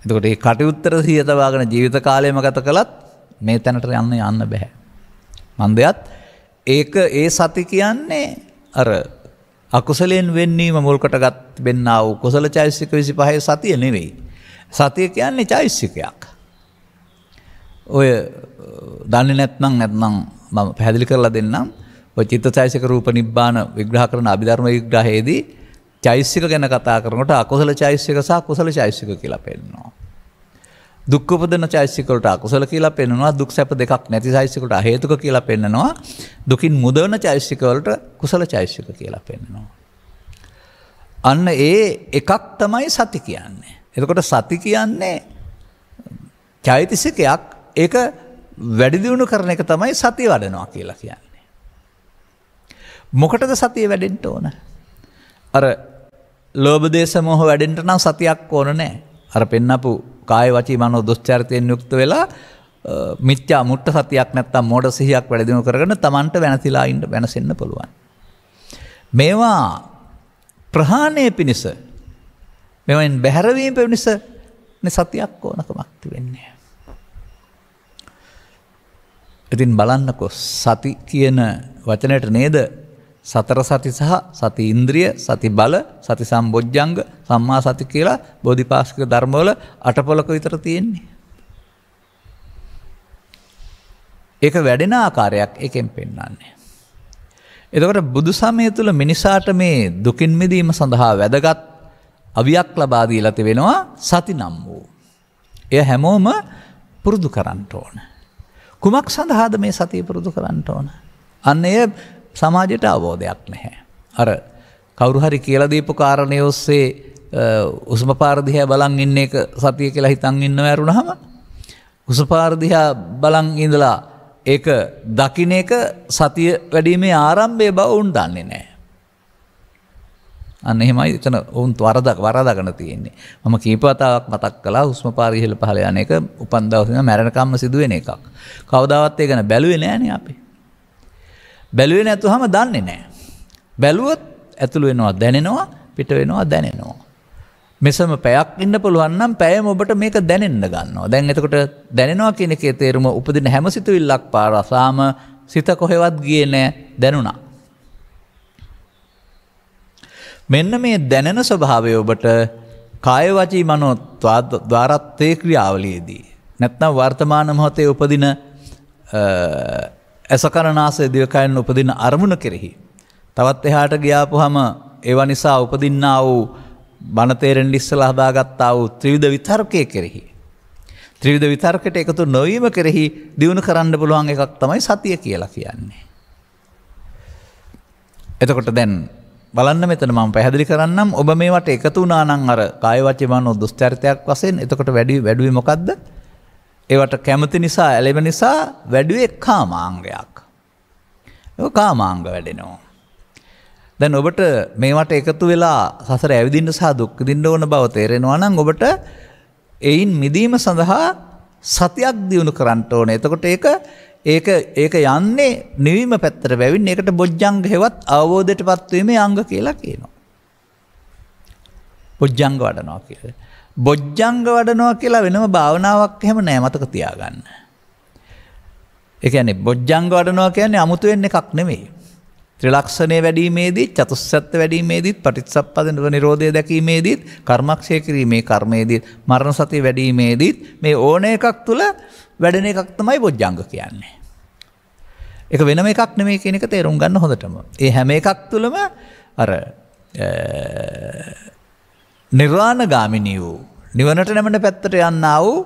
එතකොට මේ කටයුත්තර සිහිය තබාගෙන ජීවිත කාලයම ගත කළත් මේ තැනට යන්න බෑ. මන්දයත් ඒක ඒ සති කියන්නේ අර අකුසලයෙන් වෙන්නීම මුල්කොටගත් වෙන්නා වූ කුසල චෛතසික 25 සතිය නෙවෙයි. සතිය කියන්නේ චෛතසිකයක්. ඔය දන්නේ නැත්නම් මම පැහැදිලි කරලා දෙන්නම්. ඔය චිත්ත චෛතසික රූප නිබ්බාන විග්‍රහ කරන අභිධර්ම විග්‍රහයේදී චෛතසික ගැන කතා කරනකොට අකුසල චෛතසික සහ කුසල චෛතසික කියලා පෙන්නනවා. දුක් උපදින චෛතසික වලට අකුසල කියලා පෙන්නනවා. දුක් සැප දෙකක් නැති චෛතසික වලට අහේතුක කියලා පෙන්නනවා. දුකින් මුදවන චෛතසික වලට කුසල චෛතසික කියලා පෙන්නනවා. අන්න ඒ එකක් තමයි සති කියන්නේ. එතකොට සති කියන්නේ චෛතසිකයක් ඒක වැඩි දියුණු කරන එක තමයි සතිය වඩනවා කියලා කියන්නේ. මොකටද සතිය වැඩෙන්න ඕන? අර ලෝභ දේශ මොහ වැඩෙන්න නම් සතියක් ඕන නැහැ. අර පෙන්නපු කාය වචී මනෝ දුස්චරිතයෙන් යුක්ත වෙලා මිත්‍යා මුට්ට සතියක් නැත්තම් මෝඩ සිහියක් වැඩි දියුණු කරගෙන Tamanට වෙනතිලා ඉන්න වෙනසෙන්න පුළුවන්. මේවා ප්‍රහාණය පිණිස මේවෙන් බැහැරවීම පිණිස සතියක් ඕනකමක් තිබෙන්නේ. ඉතින් බලන්නකෝ සති කියන වචනයට නේද සතර සති සහ සති ඉන්ද්‍රිය සති බල සති සම්බොජ්ජංග සම්මා සති කියලා බෝධිපාක්ෂික ධර්මවල අටපොලක විතර තියෙන්නේ. ඒක වැඩෙන ආකාරයක් එකෙන් පෙන්වන්නේ. එතකොට බුදු සමය තුළ මිනිසාට මේ දුකින් මිදීම සඳහා වැදගත් අවියක් ලබා දීලා තිබෙනවා සති නම් වූ. එය හැමෝම පුරුදු කරන්න ඕන. කුමක් සඳහාද මේ සතිය පුරුදු කරන්න ඕන? අන්න එය සමාජයට අවබෝධයක් නැහැ. අර කවුරු හරි කියලා දීපු කාරණේ ඔස්සේ උස්ම පාර දිහා බලන් ඉන්න එක සතිය කියලා හිතන් ඉන්නව ඇරුණාම උස්ම පාර දිහා බලන් ඉඳලා ඒක දකින්න එක සතිය වැඩිීමේ ආරම්භය බව උන් දන්නේ නැහැ. අන්න එහෙමයි එතන උන් වරදගෙන තියෙන්නේ. මම කීප වතාවක් මතක් කළා හුස්ම පාර ඉහළ පහළ යන එක උපන් දවසේ ඉඳන් මැරෙනකම්ම සිදුවෙන එකක්. කවදාවත් ඒක ගැන බැලුවේ නෑනේ අපි. බැලුවේ නැතුවම දන්නේ නැහැ. බැලුවොත් ඇතුළු වෙනවා දැනෙනවා පිට වෙනවා දැනෙනවා. මෙසම පැයක් ඉන්න පුළුවන් නම් පැයම ඔබට මේක දැනෙන්න ගන්නවා. දැන් එතකොට දැනෙනවා කියන එකේ තේරුම උපදින හැම සිතුවිල්ලක් පාරසාම සිත කොහෙවත් ගියේ නැහැ දැනුණා. මෙන්න මේ දැනෙන ස්වභාවය ඔබට කාය වචී මනෝ ద్వාරත්තේ ක්‍රියාවලියේදී නැත්නම් වර්තමාන මොහොතේ උපදින අසකරණාසය දිවකයන් උපදින අරමුණ කෙරෙහි තවත් එහාට ගියාපුවම ඒව නිසා උපදින්නා වූ බණ තේරෙන්න ඉස්සලා හදාගත්තා වූ ත්‍රිවිධ විතර්කයේ කෙරෙහි ත්‍රිවිධ විතර්කයට එකතු නොවීම කෙරෙහි දිනු කරන්න පුළුවන් එකක් තමයි සතිය කියලා කියන්නේ. එතකොට දැන් බලන්න මෙතන මම පැහැදිලි කරන්නම් ඔබ මේවට එකතු වුණා නම් අර කාය වචී මනෝ දුස්චරිතයක් වශයෙන් එතකොට වැඩි මොකද්ද? ඒවට කැමති නිසා ඇලෙම නිසා වැඩිවේ කාමාංගයක්. ඒක කාමාංග වැඩෙනවා. දැන් ඔබට මේවට එකතු වෙලා සසර ඇවිදින්න සහ දුක් විඳින්න ඕන බව තේරෙනවා නම් ඔබට එයින් මිදීම සඳහා සතියක් දියුණු කරන්න ඕනේ. එතකොට ඒක යන්නේ නිවීම පැත්තට වැවින්නේ. ඒකට බොජ්ජංග හේවත් අවබෝධයටපත් වීමේ අංග කියලා කියනවා. බොජ්ජංග වඩනවා කියලා. බොජ්ජංග වඩනවා කියලා වෙනම භාවනාවක් එහෙම නෑ මතක තියාගන්න. ඒ කියන්නේ බොජ්ජංග වඩනවා කියන්නේ අමුතුවෙන් එකක් නෙමෙයි. ත්‍රිලක්ෂණයේ වැඩිීමේදී චතුස්සත්ත්‍ය වැඩිීමේදී පටිච්චසමුප්පාද නිරෝධය දැකීමේදී කර්මක්ෂය කිරීමේ කර්මයේදී මරණ සතිය වැඩිීමේදී මේ ඕන එකක් තුල වැඩෙන එකක් තමයි බොජ්ජංග කියන්නේ. ඒක වෙනම එකක් නෙමෙයි කියන එක තේරුම් ගන්න හොඳටම. ඒ හැම එකක් තුලම අර නිර්වාණගාමිනී වූ නිවනට නැමෙන පැත්තට යන්නා වූ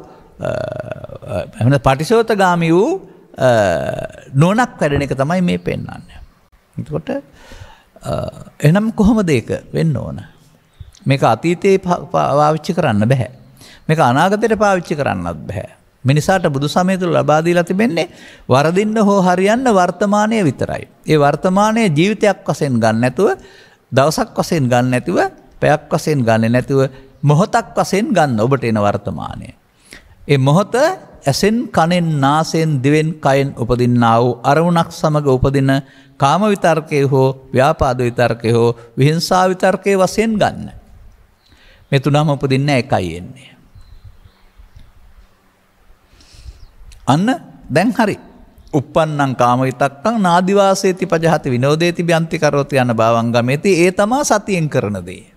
එහෙනම් පටිසෝතගාමී වූ නුවණක් වැඩෙන එක තමයි මේ පෙන්වන්නේ. එතකොට එහෙනම් කොහොමද ඒක වෙන්න ඕන? මේක අතීතේ පාවිච්චි කරන්න බෑ. මේක අනාගතයට පාවිච්චි කරන්නත් බෑ. මිනිසාට බුදු සමය තුළ ලබා දීලා තිබෙන්නේ වරදින්න හෝ හරියන්න වර්තමානයේ විතරයි. ඒ වර්තමානයේ ජීවිතයක් වශයෙන් ගන්න නැතුව, දවසක් වශයෙන් ගන්න නැතුව, පැයක් වශයෙන් ගන්න නැතුව මොහොතක් වශයෙන් ගන්න ඔබට එන වර්තමානය. ඒ මොහොත ඇසෙන් කනෙන් නාසයෙන් දිවෙන් කයෙන් උපදින්නා වූ අරමුණක් සමග උපදින කාම විතර්කයේ හෝ ව්‍යාපාද විතර්කයේ හෝ විහිංසා විතර්කයේ වශයෙන් ගන්න. මේ තුනම උපදින්නේ එකයි එන්නේ. අන්න දැන් හරි. uppannam kama vitakkam nadivaseeti pajahati vinodeti byanti karoti යන භාවංගමේති ඒ තමා සතියෙන් කරන දේ.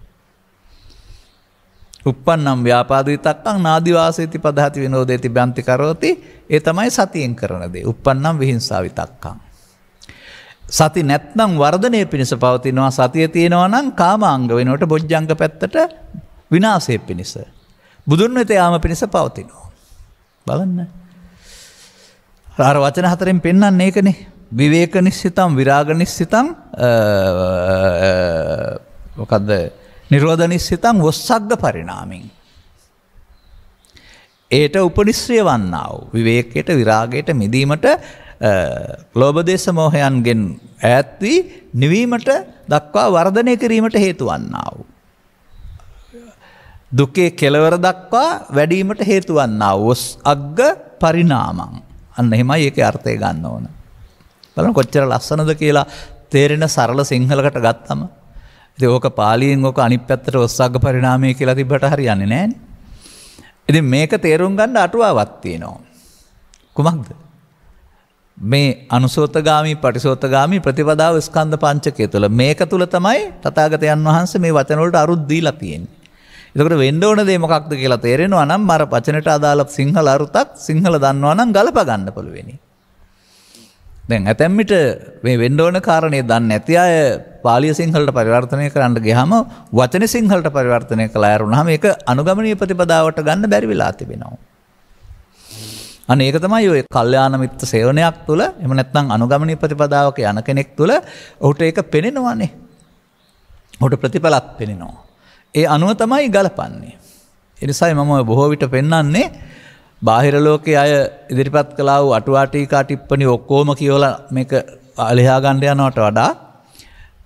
uppannam ව්‍යාපාද විතක්කං නාදිවාසේති පදහති විනෝදේති බ්‍යන්ති කරෝති ඒ තමයි සතියෙන් කරන දේ. uppannam විහිංසා විතක්කං. සති නැත්නම් වර්ධනය පිණිස පවතිනවා. සතිය තියෙනවා නම් කාමාංග වෙනකොට බොජ්ජංග පැත්තට විනාශය පිණිස. බුදුන් වෙත යාම පිණිස පවතිනවා. බලන්න. අර වචන හතරෙන් පෙන්වන්නේ ඒකනේ. විවේක නිස්සිතං විරාග නිස්සිතං මොකද්ද? නිරෝධ නිස්සිතං වොස්සග්ග පරිණාමෙන්. ඒට උපනිශ්‍රය වන්නා වූ විවේකයට විරාගයට මිදීමට ලෝභ දේශ මොහයන්ගෙන් ඈත් වී නිවීමට දක්වා වර්ධනය කිරීමට හේතු වන්නා වූ. දුකේ කෙලවර දක්වා වැඩිවීමට හේතු වන්නා වූ අග්ග පරිණාමං. අන්න එහෙමයි ඒකේ අර්ථය ගන්න ඕන. බලන්න කොච්චර ලස්සනද කියලා තේරෙන සරල සිංහලකට ගත්තම. ඉතින් ඕක පාලියෙන් ඕක අනිත් පැත්තට ඔස්සග්ග පරිණාමය කියලා තිබ්බට හරියන්නේ නැහනේ. ඉතින් මේක තේරුම් ගන්න අටුවාවක් තියෙනවා. කුමක්ද? මේ අනුසෝතගාමි පටිසෝතගාමි ප්‍රතිපදාව ස්කන්ධ පංචකය තුළ මේක තුළ තමයි තථාගතයන් වහන්සේ මේ වචන වලට අරුත් දීලා තියෙන්නේ. එතකොට වෙන්න ඕන දේ මොකක්ද කියලා තේරෙනවා නම් අර වචනට අදාළ සිංහල අරුතක් සිංහල දන්නවා නම් ගලප ගන්න පුළුවෙනි. දැන් ඇතැම් විට මේ වෙන්න ඕන කාරණේ දන්නේ නැති අය පාලිය සිංහලට පරිවර්තනය කරන්න ගියාම වචනේ සිංහලට පරිවර්තනය කළා යරුණාම ඒක අනුගමනීය ප්‍රතිපදාවට ගන්න බැරි වෙලා තිබෙනවා. අන්න ඒක තමයි ඔය කල්යාණ මිත්‍ර සේවනයක් තුළ එහෙම නැත්නම් අනුගමනීය ප්‍රතිපදාවක යන කෙනෙක් තුළ ඔහුට ඒක පෙනෙනවානේ. ඔහුට ප්‍රතිඵලක් පෙනෙනවා. ඒ අනුව තමයි ගලපන්නේ. ඒ නිසායි මම බොහෝ විට පෙන්වන්නේ බාහිර ලෝකයේ අය ඉදිරිපත් කළා වූ අටුවා ටීකා ටිප්පණි ඔක්කොම කියවලා මේක අලෙහා ගන්න යනවට වඩා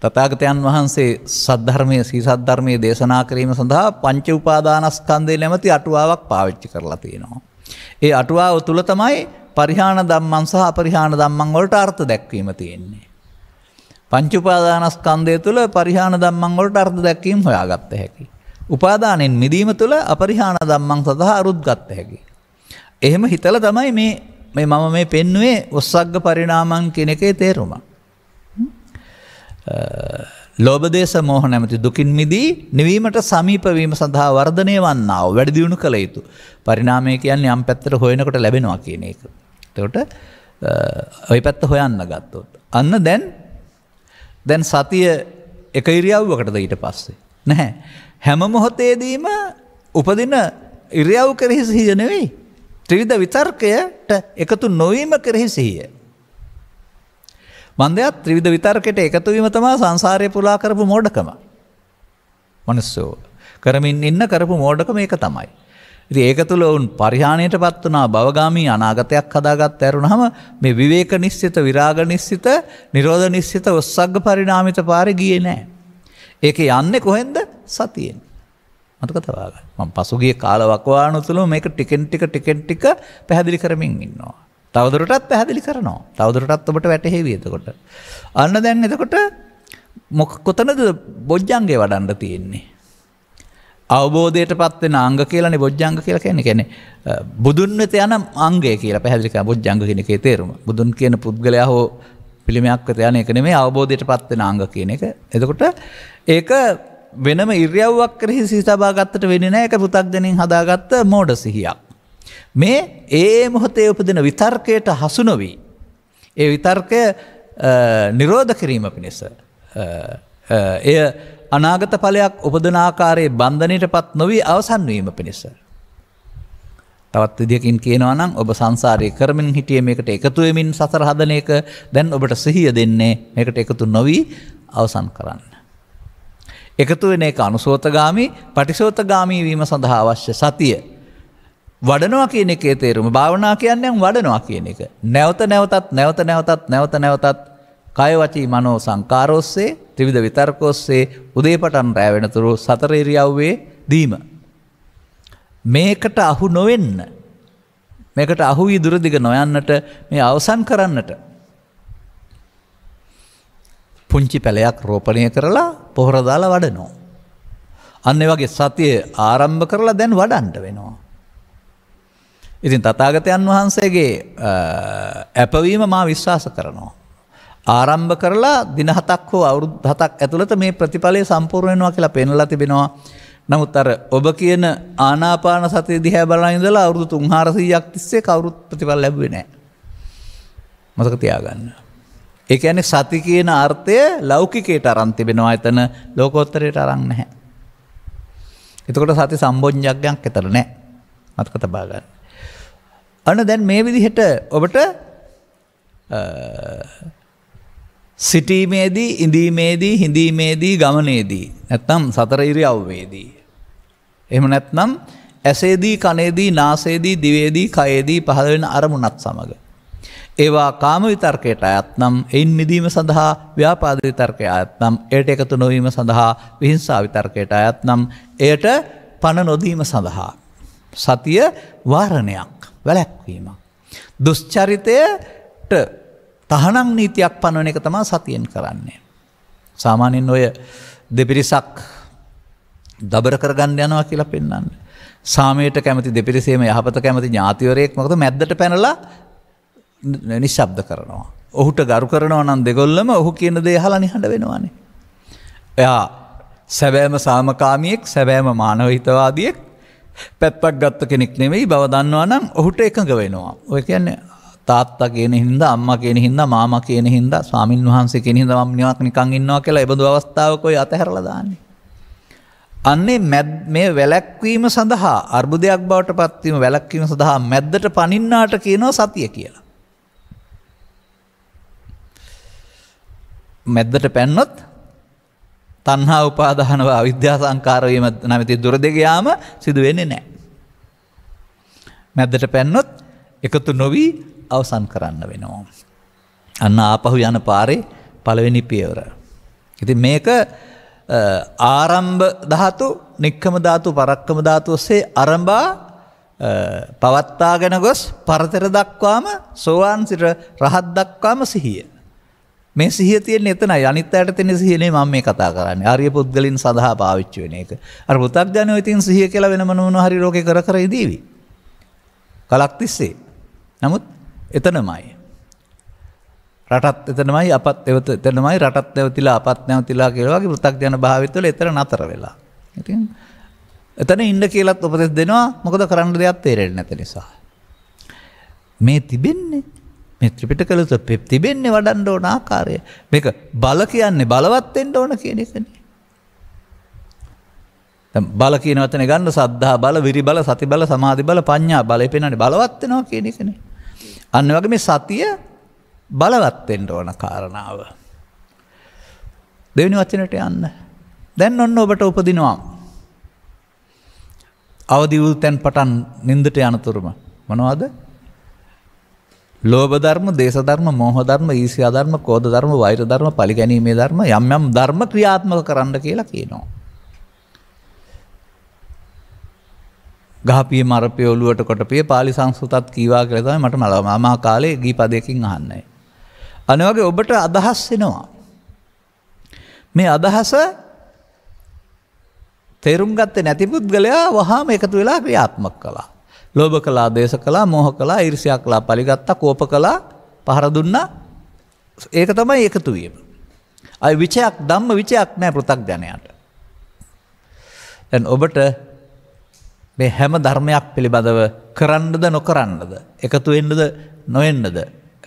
තථාගතයන් වහන්සේ සද්ධර්මයේ සී සද්ධර්මයේ දේශනා කිරීම සඳහා පංච උපාදානස්කන්ධය නැමැති අටුවාවක් පාවිච්චි කරලා තියෙනවා. ඒ අටුවාව තුල තමයි පරිහාන ධම්මං සහ අපරිහාන ධම්මං වලට අර්ථ දැක්වීම තියෙන්නේ. පංච උපාදානස්කන්ධය තුල පරිහාන ධම්මං වලට අර්ථ දැක්වීම හොයාගත්ත හැකි. උපාදානෙන් මිදීම තුල අපරිහාන ධම්මං සඳහා අරුත් ගත්ත හැකි. එහෙම හිතලා තමයි මේ මම මේ පෙන්නුවේ ඔස්සග්ග පරිණාමං කියන එකේ තේරුම. ලෝභ දේශ මොහ නැමැති දුකින් මිදී නිවීමට සමීප වීම සඳහා වර්ධනය වන්නා වූ වැඩි දියුණු කළ යුතු. පරිණාමය කියන්නේ යම් පැත්තට හොයනකොට ලැබෙනවා කියන එක. එතකොට ওই පැත්ත හොයන්න ගත්තොත් අන්න දැන් සතිය එක ඉරියව්වකටද ඊට පස්සේ නැහැ. හැම මොහොතේදීම උපදින ඉරියව් කෙරෙහි සිහිය නෙවෙයි. ත්‍රිවිධ විතර්කයට එකතු නොවීම කෙරෙහි සිහිය. මන්දයත් ත්‍රිවිධ විතර්කයට එකතු වීම තමයි සංසාරේ පුරා කරපු මෝඩකම. මනුස්සෝ කරමින් ඉන්න කරපු මෝඩකම ඒක තමයි. ඉතින් ඒක තුල උන් පරිහානියටපත් වුණා භවගාමී අනාගතයක් හදාගත්ත ඇරුණාම මේ විවේක නිස්සිත විරාග නිස්සිත නිරෝධ නිස්සිත ඔස්සග්ග පරිණාමිත පාරේ ගියේ නැහැ. ඒකේ යන්නේ කොහෙන්ද? සතියෙන්. මතක තබා ගන්න. මම පසුගිය කාල වකවානු තුල මේක ටිකෙන් ටික පැහැදිලි කරමින් ඉන්නවා. තවදුරටත් පැහැදිලි කරනවා. තවදුරටත් ඔබට වැටහෙවි එතකොට. අන්න දැන් එතකොට කොතනද බොජ්ජංගේ වඩන්න තියෙන්නේ? අවබෝධයටපත් වෙන අංග කියලානේ බොජ්ජංග කියලා කියන්නේ. කියන්නේ බුදුන් වෙත යන අංගය කියලා පැහැදිලි කරන බොජ්ජංග කියන එකේ තේරුම. බුදුන් කියන පුද්ගලයා හෝ පිළිමයක් වෙත යන එක නෙමෙයි අවබෝධයටපත් වෙන අංග කියන එක. එතකොට ඒක වෙනම ඉරියව්වක් කරෙහි සිහි තබා ගත්තට වෙන්නේ නැහැ. ඒක පු탁ජනින් හදාගත්ත මෝඩ සිහියක්. මේ ඒ මොහොතේ උපදින විතර්කයට හසු නොවි ඒ විතර්කය නිරෝධ කිරීම පිණිස එය අනාගත ඵලයක් උපදින ආකාරයේ බන්ධනයටපත් නොවි අවසන් වීම පිණිස තවත් විදියකින් කියනවා නම් ඔබ සංසාරේ කරමින් හිටියේ මේකට එකතු වෙමින් සසර හදන එක දැන් ඔබට සිහිය දෙන්නේ මේකට එකතු නොවි අවසන් කරන්න. එකතු වෙන එක අනුසෝතගාමි පටිසෝතගාමි වීම සඳහා අවශ්‍ය සතිය වඩනවා කියන එකේ තේරුම භාවනා කියන්නේ වඩනවා කියන එක. නැවත නැවතත් කය වචී මනෝ සංකාරෝස්සේ ත්‍රිවිධ විතර්කෝස්සේ උදේපටන් රැ වෙනතුරු සතර ඉරියව්වේ දීම. මේකට අහු නොවෙන්න. මේකට අහු වී දුර දිග නොයන්නට මේ අවසන් කරන්නට. පුංචි පැලයක් රෝපණය කරලා පොහොර දාලා වඩනවා. අන්න ඒ වගේ සතිය ආරම්භ කරලා දැන් වඩන්න වෙනවා. ඉතින් තථාගතයන් වහන්සේගේ අපවීම මා විශ්වාස කරනවා. ආරම්භ කරලා දින 7ක් හෝ අවුරුදු 7ක් ඇතුළත මේ ප්‍රතිඵලය සම්පූර්ණ වෙනවා කියලා පෙන්වලා තිබෙනවා. නමුත් අර ඔබ කියන ආනාපාන සතිය දිහා බලන ඉඳලා අවුරුදු 300ක් තිස්සේ කවුරුත් ප්‍රතිඵල ලැබුවේ නැහැ. මතක තියාගන්න. ඒ කියන්නේ සති කියන අර්ථය ලෞකිකයට අරන් තිබෙනවා. එතන ලෝකෝත්තරයට අරන් නැහැ. එතකොට සති සම්බොජ්ජංගයක් ඇතර නැහැ. මතක තබා ගන්න. අන්න දැන් මේ විදිහට ඔබට සිටීමේදී, ඉඳීමේදී, හිඳීමේදී, ගමනේදී නැත්නම් සතර ඉරියව්වේදී එහෙම නැත්නම් ඇසේදී, කනේදී, නාසයේදී, දිවේදී, කයේදී පහළ වෙන අරමුණත් සමග ඒවා කාම විතර්කයට අයත් නම් එයින් මිදීම සඳහා ව්‍යාපාද විතර්කයට අයත් නම් එයට එකතු නොවීම සඳහා විහිංසා විතර්කයට අයත් නම් එයට පණ නොදීම සඳහා සතිය වාරණයක්, වැළැක්වීමක්. දුෂ්චරිතයට තහනම් නීතියක් පනවන එක තමයි සතියෙන් කරන්නේ. සාමාන්‍යයෙන් ඔය දෙපිරිසක් දබර කරගන්න යනවා කියලා පෙන්වන්නේ. සාමයට කැමති දෙපිරිසේම යහපත කැමති ඥාතිවරයෙක් මොකද මැද්දට පැනලා නිශ්ශබ්ද කරනවා. ඔහුට ගරු කරනවා නම් දෙගොල්ලම ඔහු කියන දේ අහලා නිහඬ වෙනවානේ. එයා සැබෑම සාමකාමියෙක්, සැබෑම මානව හිතවාදියෙක්, පැත්තක් ගත්ත කෙනෙක් නෙමෙයි බව දන්නවා නම් ඔහුට එකඟ වෙනවා. ඔය කියන්නේ තාත්තා කියන හින්දා, අම්මා කියන හින්දා, මාමා කියන හින්දා, ස්වාමින් වහන්සේ කියන හින්දා මම නිකන් ඉන්නවා කියලා ඒ බඳු අවස්ථාවක ඔය අතහැරලා දාන්නේ. අන්නේ මේ වැළැක්වීම සඳහා, අර්බුදයක් බවට පත්වීම වැළැක්වීම සඳහා මැද්දට පනින්නාට කියනවා සතිය කියලා. මැද්දට පැන්නොත් තණ්හා උපාදානව අවිද්‍යා සංකාර වීම නැමැති දුර දෙක යාම සිදු වෙන්නේ නැහැ. මැද්දට පැන්නොත් එකතු නොවි අවසන් කරන්න වෙනවා. අන්න ආපහු යන පාරේ පළවෙනි පියවර. ඉතින් මේක ආරම්භ ධාතු, නික්කම ධාතු, පරක්කම ධාතු ඔස්සේ ආරම්භා පවත්වාගෙන ගොස් පරතර දක්වාම සෝවාන් සිට රහත් දක්වාම සිහිය. මේ සිහිය තියෙන්නේ එතනයි. අනිත් අයට තියෙන සිහිය නෙමෙයි මම මේ කතා කරන්නේ. ආර්ය පුද්ගලින් සඳහා පාවිච්චි වෙන එක. අර පු탁ජනෝ ඉතින් සිහිය කියලා වෙන මොන හරි රෝගේ කර ඉදීවි. කලක් තිස්සේ. නමුත් එතනමයි. රටත් එතනමයි, අපත් එතනමයි, රටත් නැවතිලා අපත් නැවතිලා කියලා වගේ පු탁ජන භාවිත වල එතන නතර වෙලා. ඉතින් එතන ඉන්න කියලාත් උපදෙස් දෙනවා. මොකද කරන්න දෙයක් තේරෙන්නේ නැති නිසා. මේ තිබෙන්නේ මේ ත්‍රිපිටකවල තිබෙන්නේ වඩන්න ඕන ආකාරය. මේක බල කියන්නේ බලවත් වෙන්න ඕන කියන එකනේ. දැන් බල කියන වචනේ ගන්න සද්ධා බල, විරි බල, සති බල, සමාධි බල, ප්‍රඥා බල පෙන්නන්නේ බලවත් වෙනවා කියන එකනේ. අන්න වගේ මේ සතිය බලවත් වෙන්න ඕන කාරණාව. දෙවෙනි වචනට යන්න. දැන් ඔන්න ඔබට උපදිනවා. අවදි වූ තැන් පටන් නින්දට යනතුරුම මොනවද? ලෝභ ධර්ම, දේශ ධර්ම, මෝහ ධර්ම, ඊර්ෂ්‍යා ධර්ම, ක්‍රෝධ ධර්ම, වෛර ධර්ම, පරිගැනීමේ ධර්ම යම් යම් ධර්ම ක්‍රියාත්මක කරන්න කියලා කියනවා. ගහපිය මරපිය ඔලුවට කොටපිය පාලි සංස්කෘතත් කීවා කියලා තමයි මට මාමා කාලේ ගී පදයකින් අහන්නේ. අනේ වගේ ඔබට අදහස් එනවා. මේ අදහස තේරුම් ගත්තේ නැති පුද්ගලයා වහාම එකතු වෙලා ක්‍රියාත්මක කළා. ලෝභ කළා, දේශ කළා, මෝහ කළා, ඊර්ෂ්‍යා කළා, පරිගත්තා, කෝප කළා, පහර දුන්නා. ඒක තමයි එකතු වීම. අය විචයක්, ධම්ම විචයක් නැහැ පෘථග්ජනයාට. දැන් ඔබට මේ හැම ධර්මයක් පිළිබඳව කරන්නද නොකරන්නද, එකතු වෙන්නද නොවෙන්නද,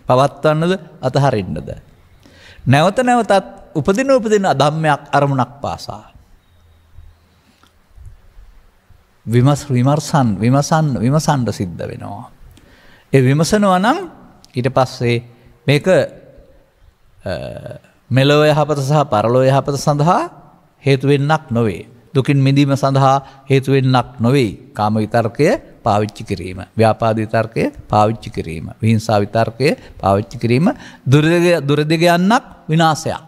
පවත්වන්නද අතහරින්නද, නැවත නැවතත් උපදින ධම්මයක් අරමුණක් පාසා විමසන්න සිද්ධ වෙනවා. ඒ විමසනවා නම් ඊට පස්සේ මේක මෙලොව යහපත සහ පරලොව යහපත සඳහා හේතු වෙන්නක් නොවේ. දුකින් මිදීම සඳහා හේතු වෙන්නක් නොවේ. කාම විතර්කය පාවිච්චි කිරීම, ව්‍යාපාද විතර්කය පාවිච්චි කිරීම, විහිංසා විතර්කය පාවිච්චි කිරීම දුරදිග යන්නක් විනාශයක්.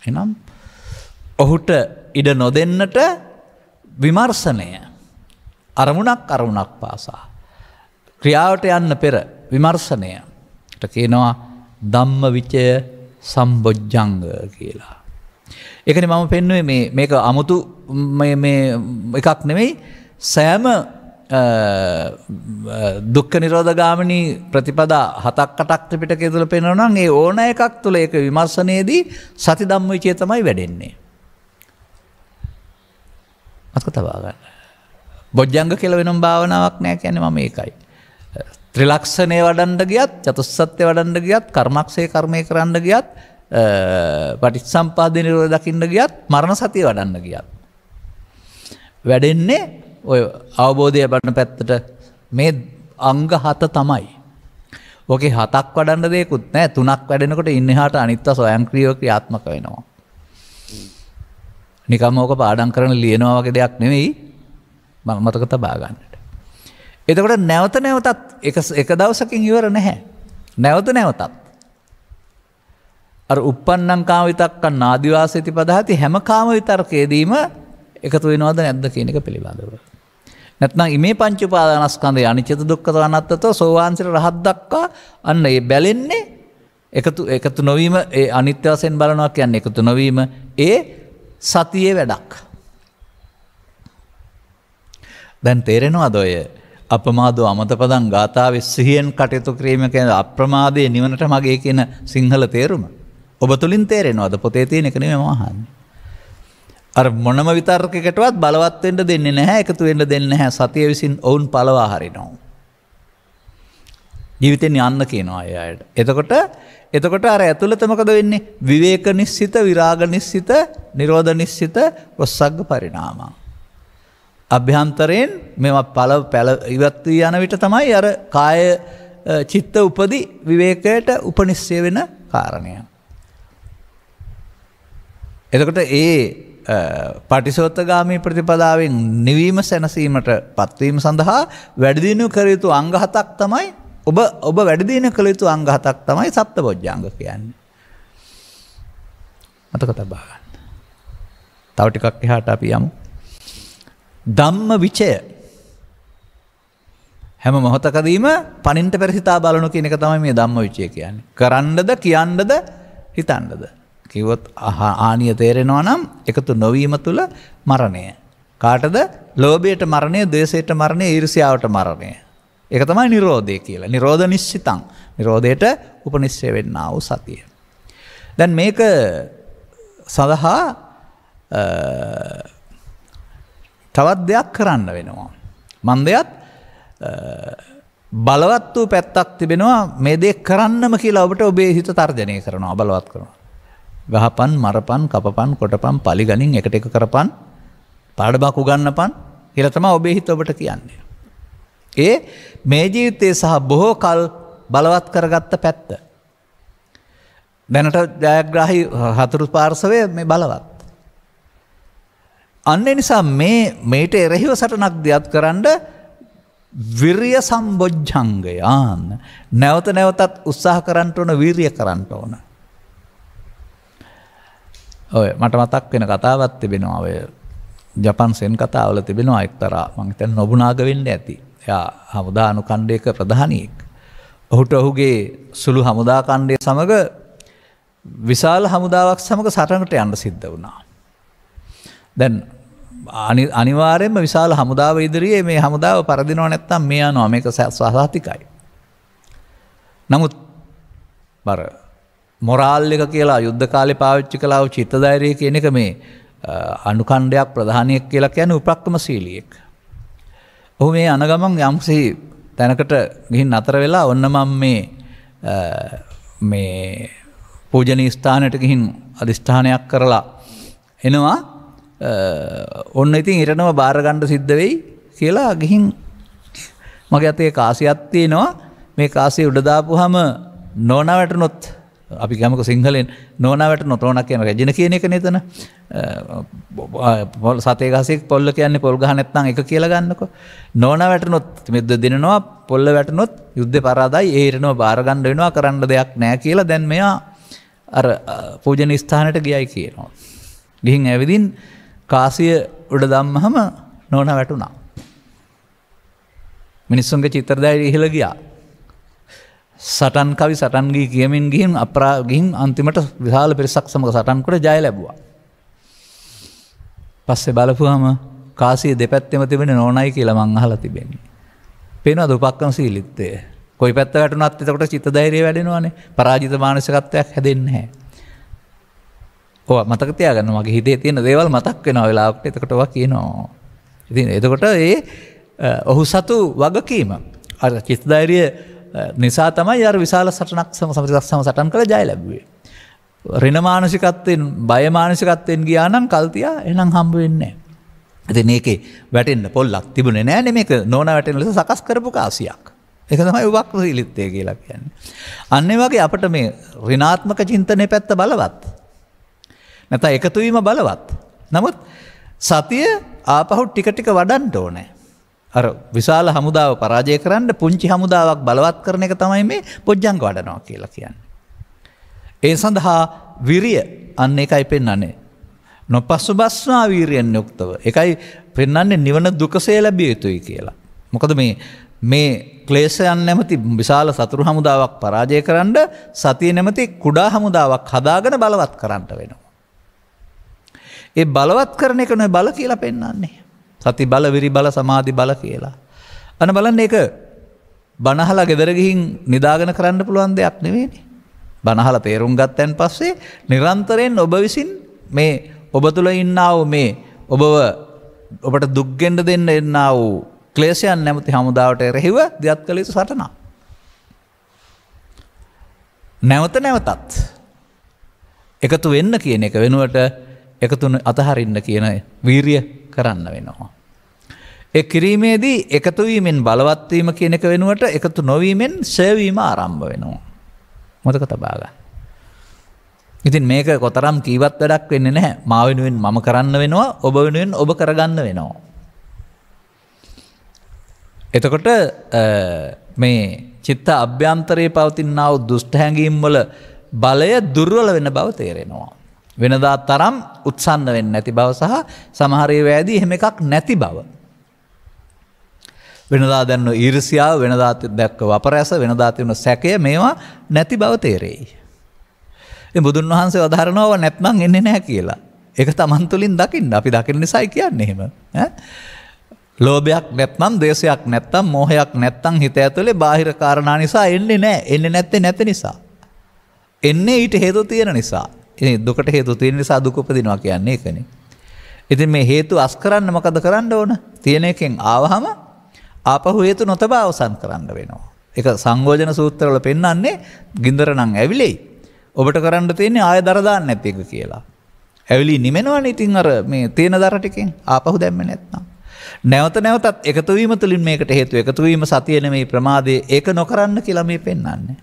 එහෙනම් ඔහුට ඉඩ නොදෙන්නට විමර්ශනය, අරමුණක් පාසා ක්‍රියාවට යන්න පෙර විමර්ශනයට කියනවා ධම්ම විචය සම්බොජ්ජංග කියලා. ඒකනේ මම පෙන්වුවේ මේක 아무තු මේ එකක් නෙමෙයි. සෑම දුක්ඛ නිරෝධ ගාමිනී ප්‍රතිපදා 7-8ක් ත්‍රිපිටකය තුල පෙන්වනවා නම් ඒ ඕන එකක් තුල ඒක විමර්ශනයේදී සති ධම්මවිචය තමයි වැඩෙන්නේ. අත්ක තබා ගන්න. බොජ්ජංග කියලා වෙනම භාවනාවක් නෑ කියන්නේ මම ඒකයි. ත්‍රිලක්ෂණේ වඩන්න ගියත්, චතුස්සත්ත්‍ය වඩන්න ගියත්, කර්මක්ෂේ කර්මේ කරන්න ගියත්, පටිච්චසම්පාද නිරෝධ දකින්න ගියත්, මරණ සතිය වඩන්න ගියත් වැඩෙන්නේ ඔය අවබෝධය වඩන පැත්තට මේ අංග 7 තමයි. ඔකේ 7ක් වඩන්න දෙයක්වත් නැහැ. 3ක් වැඩෙනකොට ඉන්නහාට අනිත්ව ස්වයංක්‍රීයව ක්‍රියාත්මක වෙනවා. නිකම්ම ඕක පාඩම් කරන ලියනවා වගේ දෙයක් නෙවෙයි. මම මතක තබා ගන්නට. එතකොට නැවත නැවතත් එක දවසකින් ඉවර නැහැ. නැවත නැවතත් අර uppannam කාම විතක්කන් ආදිවාසීති පදහති හැම කාම විතර්කයේදීම එකතු වෙනවද නැද්ද කියන එක පිළිබඳව. නැත්නම් ඉමේ පංච උපාදානස්කන්ධය අනිත්‍ය දුක්ඛ අනාත්තතෝ සෝවාන්සිර රහත් දක්වා අන්න ඒ බැලෙන්නේ එකතු නොවීම ඒ අනිත්‍ය වශයෙන් බලනවා කියන්නේ එකතු නොවීම ඒ සතියේ වැඩක්. දැන් තේරෙනවද ඔය අපමාදෝ අමතපදං ගාථාවේ සිහියෙන් කටයුතු කිරීම කියන අප්‍රමාදයේ නිවනට මගේ කියන සිංහල තේරුම ඔබ තුලින් තේරෙනවද? පොතේ තියෙන එක නෙමෙයි මම අහන්නේ. අර මොනම විතර්කයකටවත් බලවත් වෙන්න දෙන්නේ නැහැ, එකතු වෙන්න දෙන්නේ නැහැ. සතිය විසින් ඔවුන් පළවා හරිනවා. ජීවිතෙන් යන්න කියනවා අය අයට. එතකොට අර ඇතුළත මොකද වෙන්නේ? විවේක නිස්සිත, විරාග නිස්සිත, නිරෝධ නිස්සිත, ඔස්සග්ග පරිණාමං. අභ්‍යන්තරයෙන් මේවා පැල ඉවත් වී යන විට තමයි අර කාය චිත්ත උපදි විවේකයට උපනිශ්චය වෙන කාරණය. එතකොට ඒ පටිසෝතගාමී ප්‍රතිපදාවෙන් නිවීම සැනසීමට පත්වීම සඳහා වැඩිදියුණු කර යුතු අංග 7ක් තමයි ඔබ වැඩිදියුණු කළ යුතු අංග 7ක් තමයි සප්තබොජ්ජංග කියන්නේ. මතක තබා ගන්න. තව ටිකක් එහාට අපි යමු. ධම්ම විචය හැම මොහොතකදීම පණින්ට පෙර හිතා බලනු කියන එක තමයි මේ ධම්ම විචය කියන්නේ. කරන්නද කියන්නද හිතන්නද කිව්වොත් ආනිය තේරෙනවා නම් එකතු නොවීම තුල මරණය. කාටද? ලෝභයට මරණය, ද්වේෂයට මරණය, ඊර්ෂ්‍යාවට මරණය. ඒක තමයි නිරෝධය කියලා. නිරෝධ නිශ්චිතං. නිරෝධයට උපනිශ්චය වෙන්නා වූ සතිය. දැන් මේක සඳහා තවත් දෙයක් කරන්න වෙනවා. මන්දයත් බලවත් වූ පැත්තක් තිබෙනවා මේ දේ කරන්නම කියලා ඔබට ඔබේ හිත තර්ජනය කරනවා, බලවත් කරනවා. ගහපන්, මරපන්, කපපන්, කොටපන්, පලිගනින් එකට එක කරපන්, පාඩමක් උගන්නපන් කියලා තමයි ඔබේ හිත ඔබට කියන්නේ. ඒ මේ ජීවිතයේ සහ බොහෝ කල් බලවත් කරගත්ත පැත්ත. දැනට ජයග්‍රාහී හතුරු පාර්ශවය මේ බලවත්. අන්න නිසා මේට එරෙහිව සටනක් දියත් කරන්න විරිය සම්බොජ්ජංගය නැවත නැවතත් උත්සාහ කරන්න ඕන, වීරිය කරන්න ඕන. ඔය මට මතක් වෙන කතාවක් තිබෙනවා. ඔය ජපන් සෙන් කතාවල තිබෙනවා එක්තරා මම හිතන්නේ නොබුනාග වෙන්න ඇති. එයා හමුදා අනුකණ්ඩයක ප්‍රධානියෙක්. ඔහුට ඔහුගේ සුළු හමුදා කණ්ඩය සමග විශාල හමුදාවක් සමග සටනකට යන්න සිද්ධ වුණා. දැන් අනිවාර්යයෙන්ම විශාල හමුදාව ඉදිරියේ මේ හමුදාව පරදිනව නැත්තම් මේ යනවා, මේක සහතිකයි. නමුත් බර මොරාල් එක කියලා යුද්ධ කාලේ පාවිච්චි කළා වූ චිත්ත ධෛර්යය කියන එක මේ අනුකණ්ඩයක් ප්‍රධානියෙක් කියලා කියන්නේ උපක්‍රමශීලියෙක්. ඔහු මේ අනගමන් යම්සි තැනකට ගිහින් නතර වෙලා ඔන්න මම මේ පූජනීය ස්ථානයට ගිහින් අදිෂ්ඨානයක් කරලා එනවා. ඔන්න ඉතින් ඉරණම බාර ගන්න සිද්ධ වෙයි කියලා ගිහින් මගේ අතේ කාසියක් තියෙනවා. මේ කාසිය උඩ දාපුවාම නෝනා වැටුනොත් අපි ගමක සිංහලෙන් නෝනා වැටුනොත් ඕනක් කියන රජින කියන එක නේතන. සතේ ගහසේ පොල්ල කියන්නේ පොල් ගහ නැත්නම් එක කියලා ගන්නකො. නෝනා වැටුනොත් මෙද්ද දිනනවා, පොල්ල වැටුනොත් යුද්ධේ පරාදයි, ඒ ඉරණම බාර ගන්න වෙනවා, කරන්න දෙයක් නැහැ කියලා දැන් මෙයා අර පූජනීය ස්ථානයට ගියයි කියනවා. ගිහින් ඇවිදින් කාසිය උඩ දැම්මහම නෝනා වැටුණා. මිනිස්සුන්ගේ චිත්‍ර ධෛර්යය ඉහළ ගියා. සටන් කවි සටන් ගී කියමින් ගිහින් ගිහින් අන්තිමට විශාල පිරිසක් සමග සටන් කොට ජය ලැබුවා. පස්සේ බලපුවාම කාසිය දෙපැත්තෙම තිබෙන නෝනයි කියලා මං අහලා තිබෙන්නේ. පේනවද උපක්‍රමශීලීත්වය? කොයි පැත්ත වැටුණත් එතකොට චිත්ත ධෛර්යය වැඩෙනවානේ. පරාජිත මානසිකත්වයක් හැදෙන්නේ නැහැ. ඔව් මතක තියාගන්න මගේ හිතේ තියෙන දේවල් මතක් වෙනවා වෙලාවකට. එතකොට ඔවා කියනවා. ඉතින් එතකොට ඔහු සතු වගකීම අර චිත්ත ධෛර්යය නිසා තමයි අර විශාල සටනක් සටන් කළ ජය ලැබුවේ. ඍණ මානසිකත්වයෙන් බය මානසිකත්වයෙන් ගියා නම් කල්තියා එහෙනම් හම්බ වෙන්නේ නැහැ. ඉතින් මේකේ වැටෙන්න පොල්ලක් තිබුණේ නැහැ නේ. මේක නෝන වැටෙන ලෙස සකස් කරපු කාසියක්. ඒක තමයි උපක්‍රමශීලීත්වය කියලා කියන්නේ. අන්න ඒ වගේ අපිට මේ ඍණාත්මක චින්තනයේ පැත්ත බලවත්. නැත්නම් එකතු වීම බලවත්. නමුත් සතිය ආපහු ටික ටික වඩන්න ඕනේ. අර විශාල හමුදාව පරාජය කරන්න පුංචි හමුදාවක් බලවත් කරන එක තමයි මේ පොජ්ජංග වඩනවා කියලා කියන්නේ. ඒ සඳහා විරිය අන්න එකයි පෙන්වන්නේ. නොපසුබස්නා වීරියෙන් යුක්තව. ඒකයි පෙන්වන්නේ නිවන දුකසේ ලැබිය යුතුයි කියලා. මොකද මේ ක්ලේශයන් නැමැති විශාල සතුරු හමුදාවක් පරාජය කරන්න සතිය නැමැති කුඩා හමුදාවක් හදාගෙන බලවත් කරන්න වෙනවා. ඒ බලවත් කරන එක නෙවෙයි බල කියලා පෙන්වන්නේ. සති බල විරි බල සමාධි බල කියලා. අන්න බලන්න ඒක බණහලා ගෙදර ගිහින් නිදාගෙන කරන්න පුළුවන් දෙයක් නෙවෙයිනේ. බණහලා තේරුම් ගත්තන් පස්සේ නිරන්තරයෙන් ඔබ විසින් මේ ඔබ තුල ඉන්නා වූ මේ ඔබට දුක් ගෙන්න දෙන්න එන්නා වූ ක්ලේශයන් නැමැති හමුදාවට එරෙහිව දියත් කළ යුතු සටනක්. නැවතත් එකතු වෙන්න කියන එක වෙනුවට එකතු අතහරින්න කියන වීරිය කරන්න වෙනවා. ඒ කිරීමේදී එකතු වීමෙන් බලවත් වීම කියන එක වෙනුවට එකතු නොවීමෙන් සේවීම ආරම්භ වෙනවා. මතක තබා ගන්න. ඉතින් මේක කොතරම් කීවත් වැඩක් වෙන්නේ නැහැ. මා වෙනුවෙන් මම කරන්න වෙනවා, ඔබ වෙනුවෙන් ඔබ කරගන්න වෙනවා. එතකොට මේ චිත්ත අභ්‍යන්තරයේ පවතිනා වූ දුෂ්ට හැඟීම් වල බලය දුර්වල වෙන බව තේරෙනවා. වෙනදා තරම් උත්සන්න වෙන්නේ නැති බව සහ සමහර ඒවාදී එහෙම එකක් නැති බව. වෙනදා දැන්න ඊර්ෂ්‍යාව, වෙනදා දැක්ක වපරැස, වෙනදා තිබුණ සැකය මේවා නැති බව තේරෙයි. ඉතින් බුදුන් වහන්සේ වදාරනවා නැත්නම් එන්නේ නැහැ කියලා. ඒක Taman තුලින් දකින්න. අපි දකින්න නිසායි කියන්නේ එහෙම. ලෝභයක් නැත්නම්, ද්වේෂයක් නැත්නම්, මෝහයක් නැත්නම් හිත ඇතුලේ බාහිර කාරණා නිසා එන්නේ නැහැ. එන්නේ නැත්තේ නැති නිසා. එන්නේ ඊට හේතු තියෙන නිසා. ඉතින් දුකට හේතු තියෙන නිසා දුක උපදිනවා කියන්නේ ඒකනේ. ඉතින් මේ හේතු අස් කරන්න මොකද කරන්න ඕන? තියෙන එකෙන් ආවහම ආපහු හේතු නොතබා අවසන් කරන්න වෙනවා. ඒක සංයෝජන සූත්‍රවල පෙන්වන්නේ ගින්දර නම් ඇවිලෙයි. ඔබට කරන්න තියෙන්නේ ආය දර දාන්න නැති එක කියලා. ඇවිලි නිමෙනවනේ ඉතින් අර මේ තේන දර ටිකෙන් ආපහු දැම්මේ නැත්නම්. නැවතත් එකතු වීම තුළින් මේකට හේතු. එකතු වීම සතිය නෙමෙයි ප්‍රමාදය. ඒක නොකරන්න කියලා මේ පෙන්වන්නේ.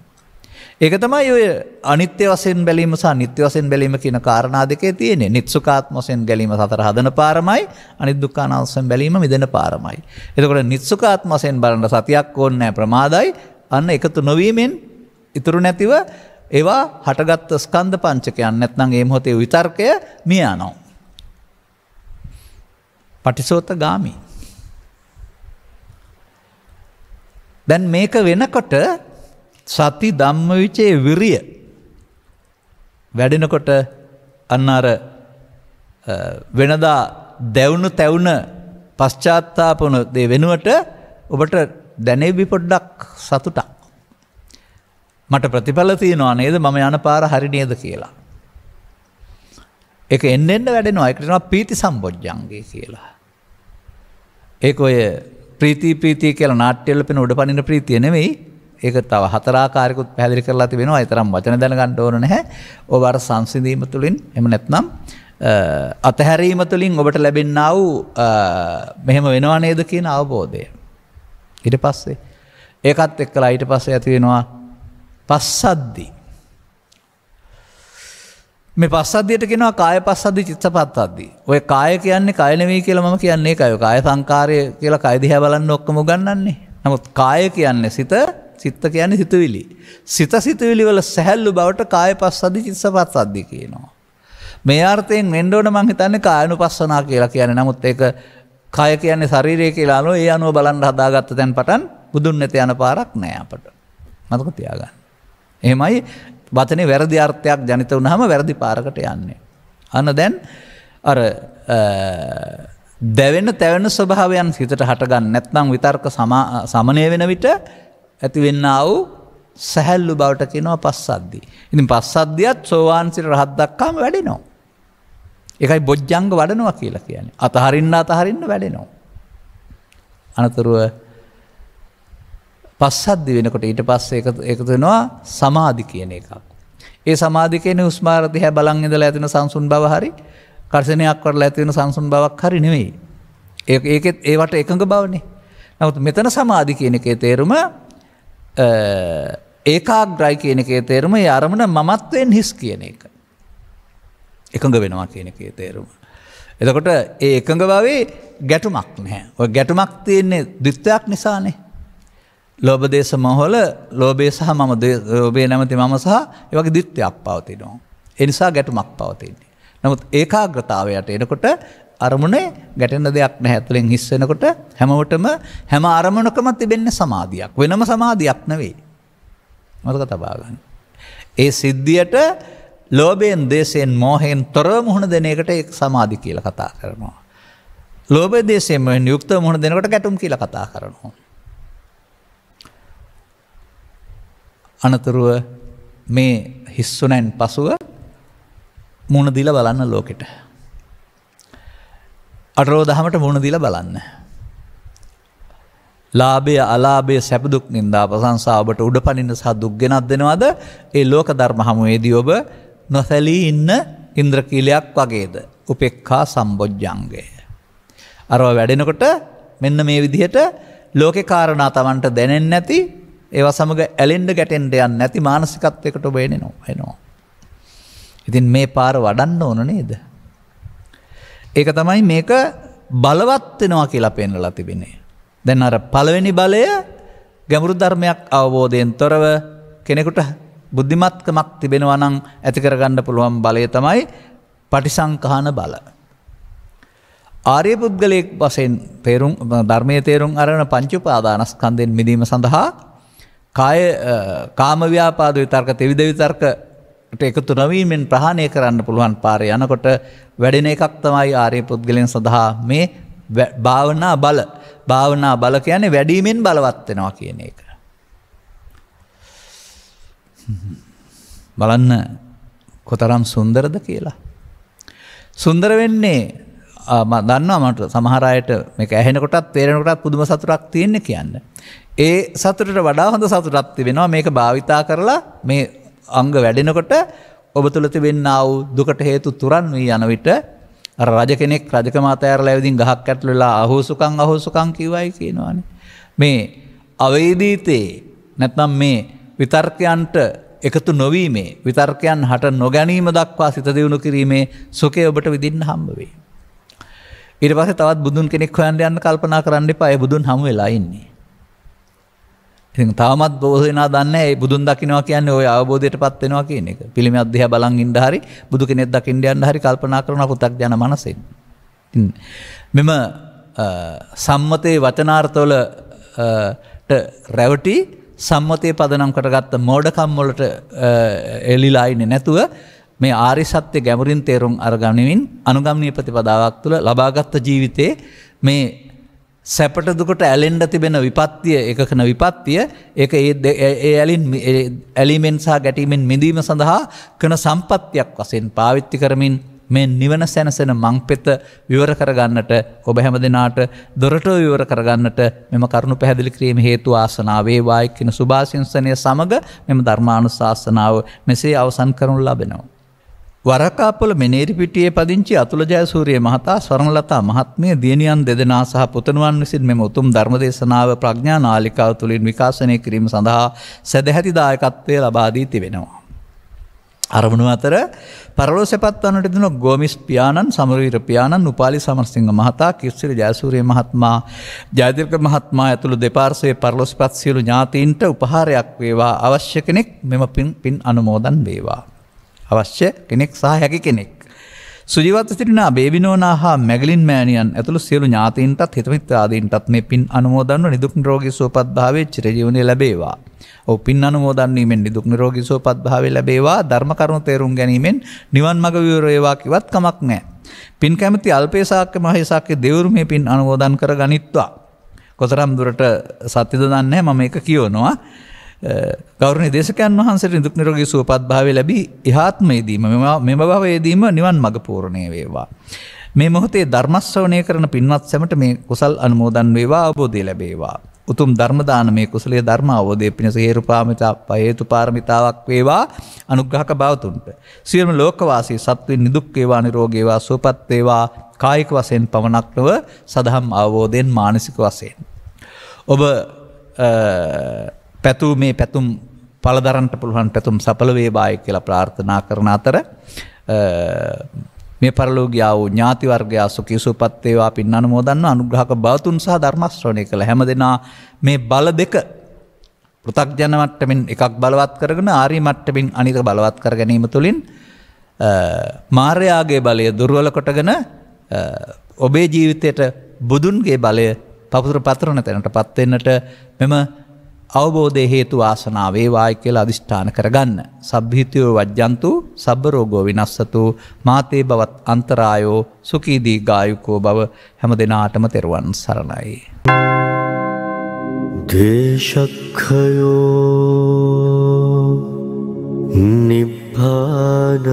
ඒක තමයි ඔය අනිත්‍ය වශයෙන් බැලීම සහ නිට්ටය වශයෙන් බැලීම කියන කාරණා දෙකේ තියෙන්නේ. නිත්සුකාත්ම වශයෙන් බැලීම සතර හදන පාරමයි, අනිත් දුක්ඛානාත්ම වශයෙන් බැලීම මිදෙන පාරමයි. එතකොට නිත්සුකාත්ම වශයෙන් බලන සතියක් ඕනේ නැහැ, ප්‍රමාදයි. අන්න එකතු නොවීමෙන් ඉතුරු නැතිව ඒවා හටගත් ස්කන්ධ පංචකයන් නැත්නම් ඒ මොහොතේ විතර්කය මිය යනවා. පටිසෝතගාමි. දැන් මේක වෙනකොට සති ධම්මවිචේ විරිය වැඩෙනකොට අන්න අර වෙනදා දැවුණු තැවුණ පශ්චාත්තාපන දේ වෙනුවට ඔබට දැනෙවි පොඩ්ඩක් සතුටක්. මට ප්‍රතිඵල තියෙනවා නේද, මම යන පාර හරි නේද කියලා. ඒක එන්න වැඩෙනවා. ඒකට කියනවා පීති සම්බොජ්ජංගේ කියලා. ඒක ඔය ප්‍රීති කියලා නාට්‍යවල පෙන උඩපනින ප්‍රීතිය නෙමෙයි. ඒක තව හතර ආකාරයකට පැහැදිලි කරලා තිබෙනවා. ඒ තරම් වචන දැනගන්න ඕන නැහැ. ඔබ අර සංසිඳීම තුළින් එහෙම නැත්නම් අතහැරීම තුළින් ඔබට ලැබෙනා වූ මෙහෙම වෙනවා නේද කියන අවබෝධය. ඊට පස්සේ ඒකත් එක්කලා ඊට පස්සේ ඇති වෙනවා පස්සද්දි. මේ පස්සද්දියට කියනවා කාය පස්සද්දි, චිත්ත පස්සද්දි. ඔය කාය කියන්නේ කය නෙවෙයි කියලා මම කියන්නේ ඒකයි. කාය සංකාරය කියලා කය දිහා බලන්න ඔක්කොම උගන්වන්නේ. නමුත් කාය කියන්නේ සිත, සිත කියන්නේ සිතුවිලි. සිතුවිලි වල සැහැල්ලු බවට කාය පස්සද්දි, චිත්ත පස්සද්දි කියනවා. මේ අර්ථයෙන් වෙන්න ඕන මං හිතන්නේ කායනුපස්සනා කියලා කියන්නේ. නමුත් ඒක කාය කියන්නේ ශරීරය කියලා අනුව ඒ අනුව බලන්න හදාගත්ත තැන් පටන් බුදුන් නැත යන පාරක් නෑ අපට. මතක තියාගන්න. එහෙමයි වචනේ වැරදි අර්ථයක් ජනිත වුනහම වැරදි පාරකට යන්නේ. අන්න දැන් අර දැවෙන තැවෙන ස්වභාවයන් හිතට හටගන්න නැත්නම් විතර්ක සමනය වෙන විට ඇතිවෙන්නා වූ සැහැල්ලු බවට කියනවා පස්සද්ධිය. ඉතින් පස්සද්ධියත් සෝවාන් සිට රහත් දක්වාම වැඩෙනවා. ඒකයි බොජ්ජංග වඩනවා කියලා කියන්නේ. අතහරින්න වැඩෙනවා. අනතුරුව පස්සද්ධි වෙනකොට ඊට පස්සේ එකතු වෙනවා සමාධි කියන එකක්. ඒ සමාධි කියන්නේ හුස්ම දිහා බලන් ඉඳලා ඇතිවෙන සංසුන් බව හරි කර්ෂණයක් කරලා ඇතිවෙන සංසුන් බවක් හරි නෙවෙයි. ඒකෙත් ඒවට එකඟ බවනේ. නමුත් මෙතන සමාධි කියන එකේ තේරුම ඒකාග්‍රයි කියන එකේ තේරුම ඒ අරමුණ මමත්වෙන් හිස් කියන එක. එකඟ වෙනවා කියන එකේ තේරුම. එතකොට ඒ එකඟ භාවයේ ගැටුමක් නැහැ. ඔය ගැටුමක් තියෙන්නේ ද්විත්වයක් නිසානේ. ලෝභ දේශ මොහොල ලෝභය සහ මම ලෝභය නැමැති මම සහ ඒ වගේ ද්විත්වයක් පවතිනවා. ඒ නිසා ගැටුමක් පවතින්නේ. නමුත් ඒකාග්‍රතාවයට එනකොට අරමුණේ ගැටෙන දෙයක් නැහැ. ඇතුලෙන් හිස් වෙනකොට හැමවටම හැම අරමුණකම තිබෙන්නේ සමාධියක්. වෙනම සමාධියක් නෙවෙයි. මතක තබා ගන්න. ඒ සිද්ධියට ලෝභයෙන්, දේශයෙන්, මෝහයෙන් තොරව මුහුණ දෙන එකට ඒක සමාධි කියලා කතා කරනවා. ලෝභ දේශයෙන් මොහෙන් යුක්තව මුහුණ දෙනකොට ගැටුම් කියලා කතා කරනවා. අනතුරුව මේ හිස්සුනෙන් පසුව මුහුණ දීලා බලන්න ලෝකෙට. අටලෝ දහමට මුහුණ දීලා බලන්න. ලාභය, අලාභය, සැප දුක් නින්දා ප්‍රශංසා ඔබට උඩපනින්න සහ දුක් ගෙනත් දෙනවද? ඒ ලෝක ධර්ම හමුවේදී ඔබ නොසැලී ඉන්න ඉන්ද්‍රකීලයක් වගේද? උපේක්ඛා සම්බොජ්ජංගය. අරව වැඩෙනකොට මෙන්න මේ විදිහට ලෝකේ කාරණා Tamanට දැනෙන්නේ නැති, ඒවා සමග ඇලෙන්න ගැටෙන්න යන්නේ නැති මානසිකත්වයකට ඔබ එනවා. ඉතින් මේ පාර වඩන්න ඕන නේද? ඒක තමයි මේක බලවත් වෙනවා කියලා පෙන්නලා තිබෙන්නේ. දැන් අර පළවෙනි බලය ගැඹුරු ධර්මයක් අවබෝධයෙන් තොරව කෙනෙකුට බුද්ධිමත්කමක් තිබෙනවා නම් ඇති කරගන්න පුළුවන් බලය තමයි පටිසංඛාන බල. ආර්ය පුද්ගලයෙක් වශයෙන් ධර්මයේ තේරුම් අරගෙන පංච උපාදානස්කන්ධෙන් මිදීම සඳහා කාම ව්‍යාපාද විතර්ක, ත්‍රිවිධ විතර්කට එකතු නොවීමෙන් ප්‍රහාණය කරන්න පුළුවන් පාරේ යනකොට වැඩෙන එකක් තමයි ආර්ය පුද්ගලයන් සඳහා මේ භාවනා බල. භාවනා බල කියන්නේ වැඩිමෙන් බලවත් වෙනවා කියන එක. බලන්න කොතරම් සුන්දරද කියලා. සුන්දර වෙන්නේ මම දන්නවා මට සමහර අයට මේක ඇහෙනකොටත් තේරෙනකොටත් පුදුම සතුටක් තියෙන්නේ කියන්නේ. ඒ සතුටට වඩා හොඳ සතුටක් තිබෙනවා මේක භාවිතා කරලා මේ අංග වැඩෙනකොට ඔබ තුල තිබෙනා වූ දුකට හේතු තුරන් වී යන විට අර රජ කෙනෙක් රජකම අතෑරලා ඇවිදින් ගහක් ඇටළු වෙලා අහෝසුකම් කිව්වයි කියනවානේ. මේ අවේදීතේ නැත්නම් මේ විතර්කයන්ට එකතු නොවීමේ, විතර්කයන් හට නොගැනීම දක්වා සිත දියුණු කිරීමේ සුඛය ඔබට විඳින්න හම්බ වෙයි. ඊට පස්සේ තවත් බුදුන් කෙනෙක් හොයන්න යන්න කල්පනා කරන්න එපා. ඒ බුදුන් හමු වෙලා ඉන්නේ. ඉතින් තාමත් බොහෝ දෙනා දන්නේ ඒ බුදුන් දකින්නවා කියන්නේ ওই අවබෝධයටපත් වෙනවා කියන එක. පිළිමයක් දිහා බලන් ඉන්න හරි බුදු කෙනෙක් දකින්න යන්න හරි කල්පනා කරන පු탁ජන මනසෙන්. ඉතින් මෙම සම්මතේ වචනාර්ථවලට රැවටි සම්මතේ පදනම් කරගත්ත මෝඩකම් වලට එලිලා ඉන්නේ නැතුව මේ ආර්ය සත්‍ය ගැඹුරින් තේරුම් අරගනිමින් අනුගමනීය ප්‍රතිපදාවක් තුළ ලබාගත් ජීවිතේ මේ සැපට දුකට ඇලෙන්න තිබෙන විපත්තිය එකකන විපත්තිය ඒක ඒ ඇලීමෙන් සහ ගැටීමෙන් මිදීම සඳහා කරන සම්පත්තියක් වශයෙන් පාවිච්චි කරමින් මේ නිවන සැනසෙන මංපෙත විවර කරගන්නට ඔබ හැම දිනාට දොරටුව විවර කරගන්නට මෙම කරුණු පැහැදිලි කිරීම හේතු ආසනාව වේවායි කියන සුභාශිංසනය සමග මෙම ධර්මානුශාසනාව මෙසේ අවසන් කරනු ලබනවා. වරකාපොළ මෙනේරිපිටියේ පදිංචි අතුල ජයසූරිය මහතා, ස්වර්ණලතා මහත්මිය, දියණියන් දෙදෙනා සහ පුතණුවන් විසින් මෙම උතුම් ධර්මදේශනාව ප්‍රඥා නාලිකාව තුළින් විකාශනය කිරීම සඳහා සදැහැති දායකත්වය ලබා දී තිබෙනවා. අරමුණු අතර පරලෝසෙපත් වන්නට දුන ගෝමිස් පියාණන්, සමරවීර පියාණන්, උපාලි සමරසිංහ මහතා, කිස්සිරි ජයසූරිය මහත්මයා, ජයතිලක මහත්මයා ඇතුළු දෙපාර්ශ්වයේ පරලෝසෙපත් සියලු ඥාතීන්ට උපහාරයක් වේවා. අවශ්‍ය කෙනෙක් මෙම පින් අනුමෝදන් වේවා. අවශ්‍ය කෙනෙක් සහ හැකි කෙනෙක්. සුජීවත්ව සිටින බේබිනෝනා හා මැගලින් මෑණියන් ඇතුළු සියලු ඥාතීන්ටත් හිතමිත්‍රාදීන්ටත් මේ පින් අනුමෝදන්ව නිදුක් නිරෝගී සුවපත් භාවයේ චිරජීවනය ලැබේවා. පින් අනුමෝදන් වීමෙන් නිදුක් නිරෝගී සුවපත් භාවය ලැබේවා. ධර්ම කරුණු තේරුම් ගැනීමෙන් නිවන් මඟ විවර වේවා කිවත් කමක් නැහැ. පින් කැමති අල්පේසාක්‍ය මහේසාක්‍ය දෙවරු මේ පින් අනුමෝදන් කර ගනිත්වා. කොතරම් දුරට සත්‍යද දන්නේ නැහැ මම ඒක කියවනවා. ගෞරවනීය දේශකයන් වහන්සේට නිදුක් නිරෝගී සුවපත් භාවය ලැබී ඉහාත්මයේදීම මෙම භවයේදීම නිවන් මඟ පූර්ණේ වේවා. මේ මොහොතේ ධර්ම ශ්‍රවණය කරන පින්වත් සැමට මේ කුසල් අනුමෝදන් වේවා අවබෝධය ලැබේවා. උතුම් ධර්ම දානමේ කුසලයේ ධර්ම අවබෝධයේ පිණිස හේතු පාරමිතාවක් වේවා අනුග්‍රහක භාවතුන්ට. සියලුම ලෝකවාසී සත්වින් නිදුක් වේවා නිරෝගී වේවා සුවපත් වේවා කායික වශයෙන් පමණක් නොව සදහම් අවබෝධයෙන් මානසික වශයෙන්. ඔබ පැතුම් මේ පැතුම් පළදරන්නට පුළුවන් පැතුම් සඵල වේවායි කියලා ප්‍රාර්ථනා කරන අතර මේ පරලෝකියා වූ ඥාති වර්ගයා සුඛී සුවපත් වේවා පින් අනුමෝදන්ව අනුග්‍රහක භාවතුන් සහ ධර්ම ශ්‍රවණය කළ හැමදෙනා මේ බල දෙක පෘථග්ජන මට්ටමින් එකක් බලවත් කරගෙන ආර්ය මට්ටමින් අනික බලවත් කර ගැනීම තුළින් මාර්යාගේ බලය දුර්වල කොටගෙන ඔබේ ජීවිතයට බුදුන්ගේ බලය පපුතර පතරන තැනටපත් වෙන්නට මෙම අවබෝධයේ හේතු වාසනා වේවායි කියලා අදිෂ්ඨාන කරගන්න. සබ්බීතියෝ වජ්ජන්තු සබ්බ රෝගෝ විනස්සතු මාතේ බවත් අන්තරායෝ සුඛී දීඝායුකෝ බව හැම දිනාටම තෙරුවන් සරණයි. දේශක්ඛයෝ නිබ්බානං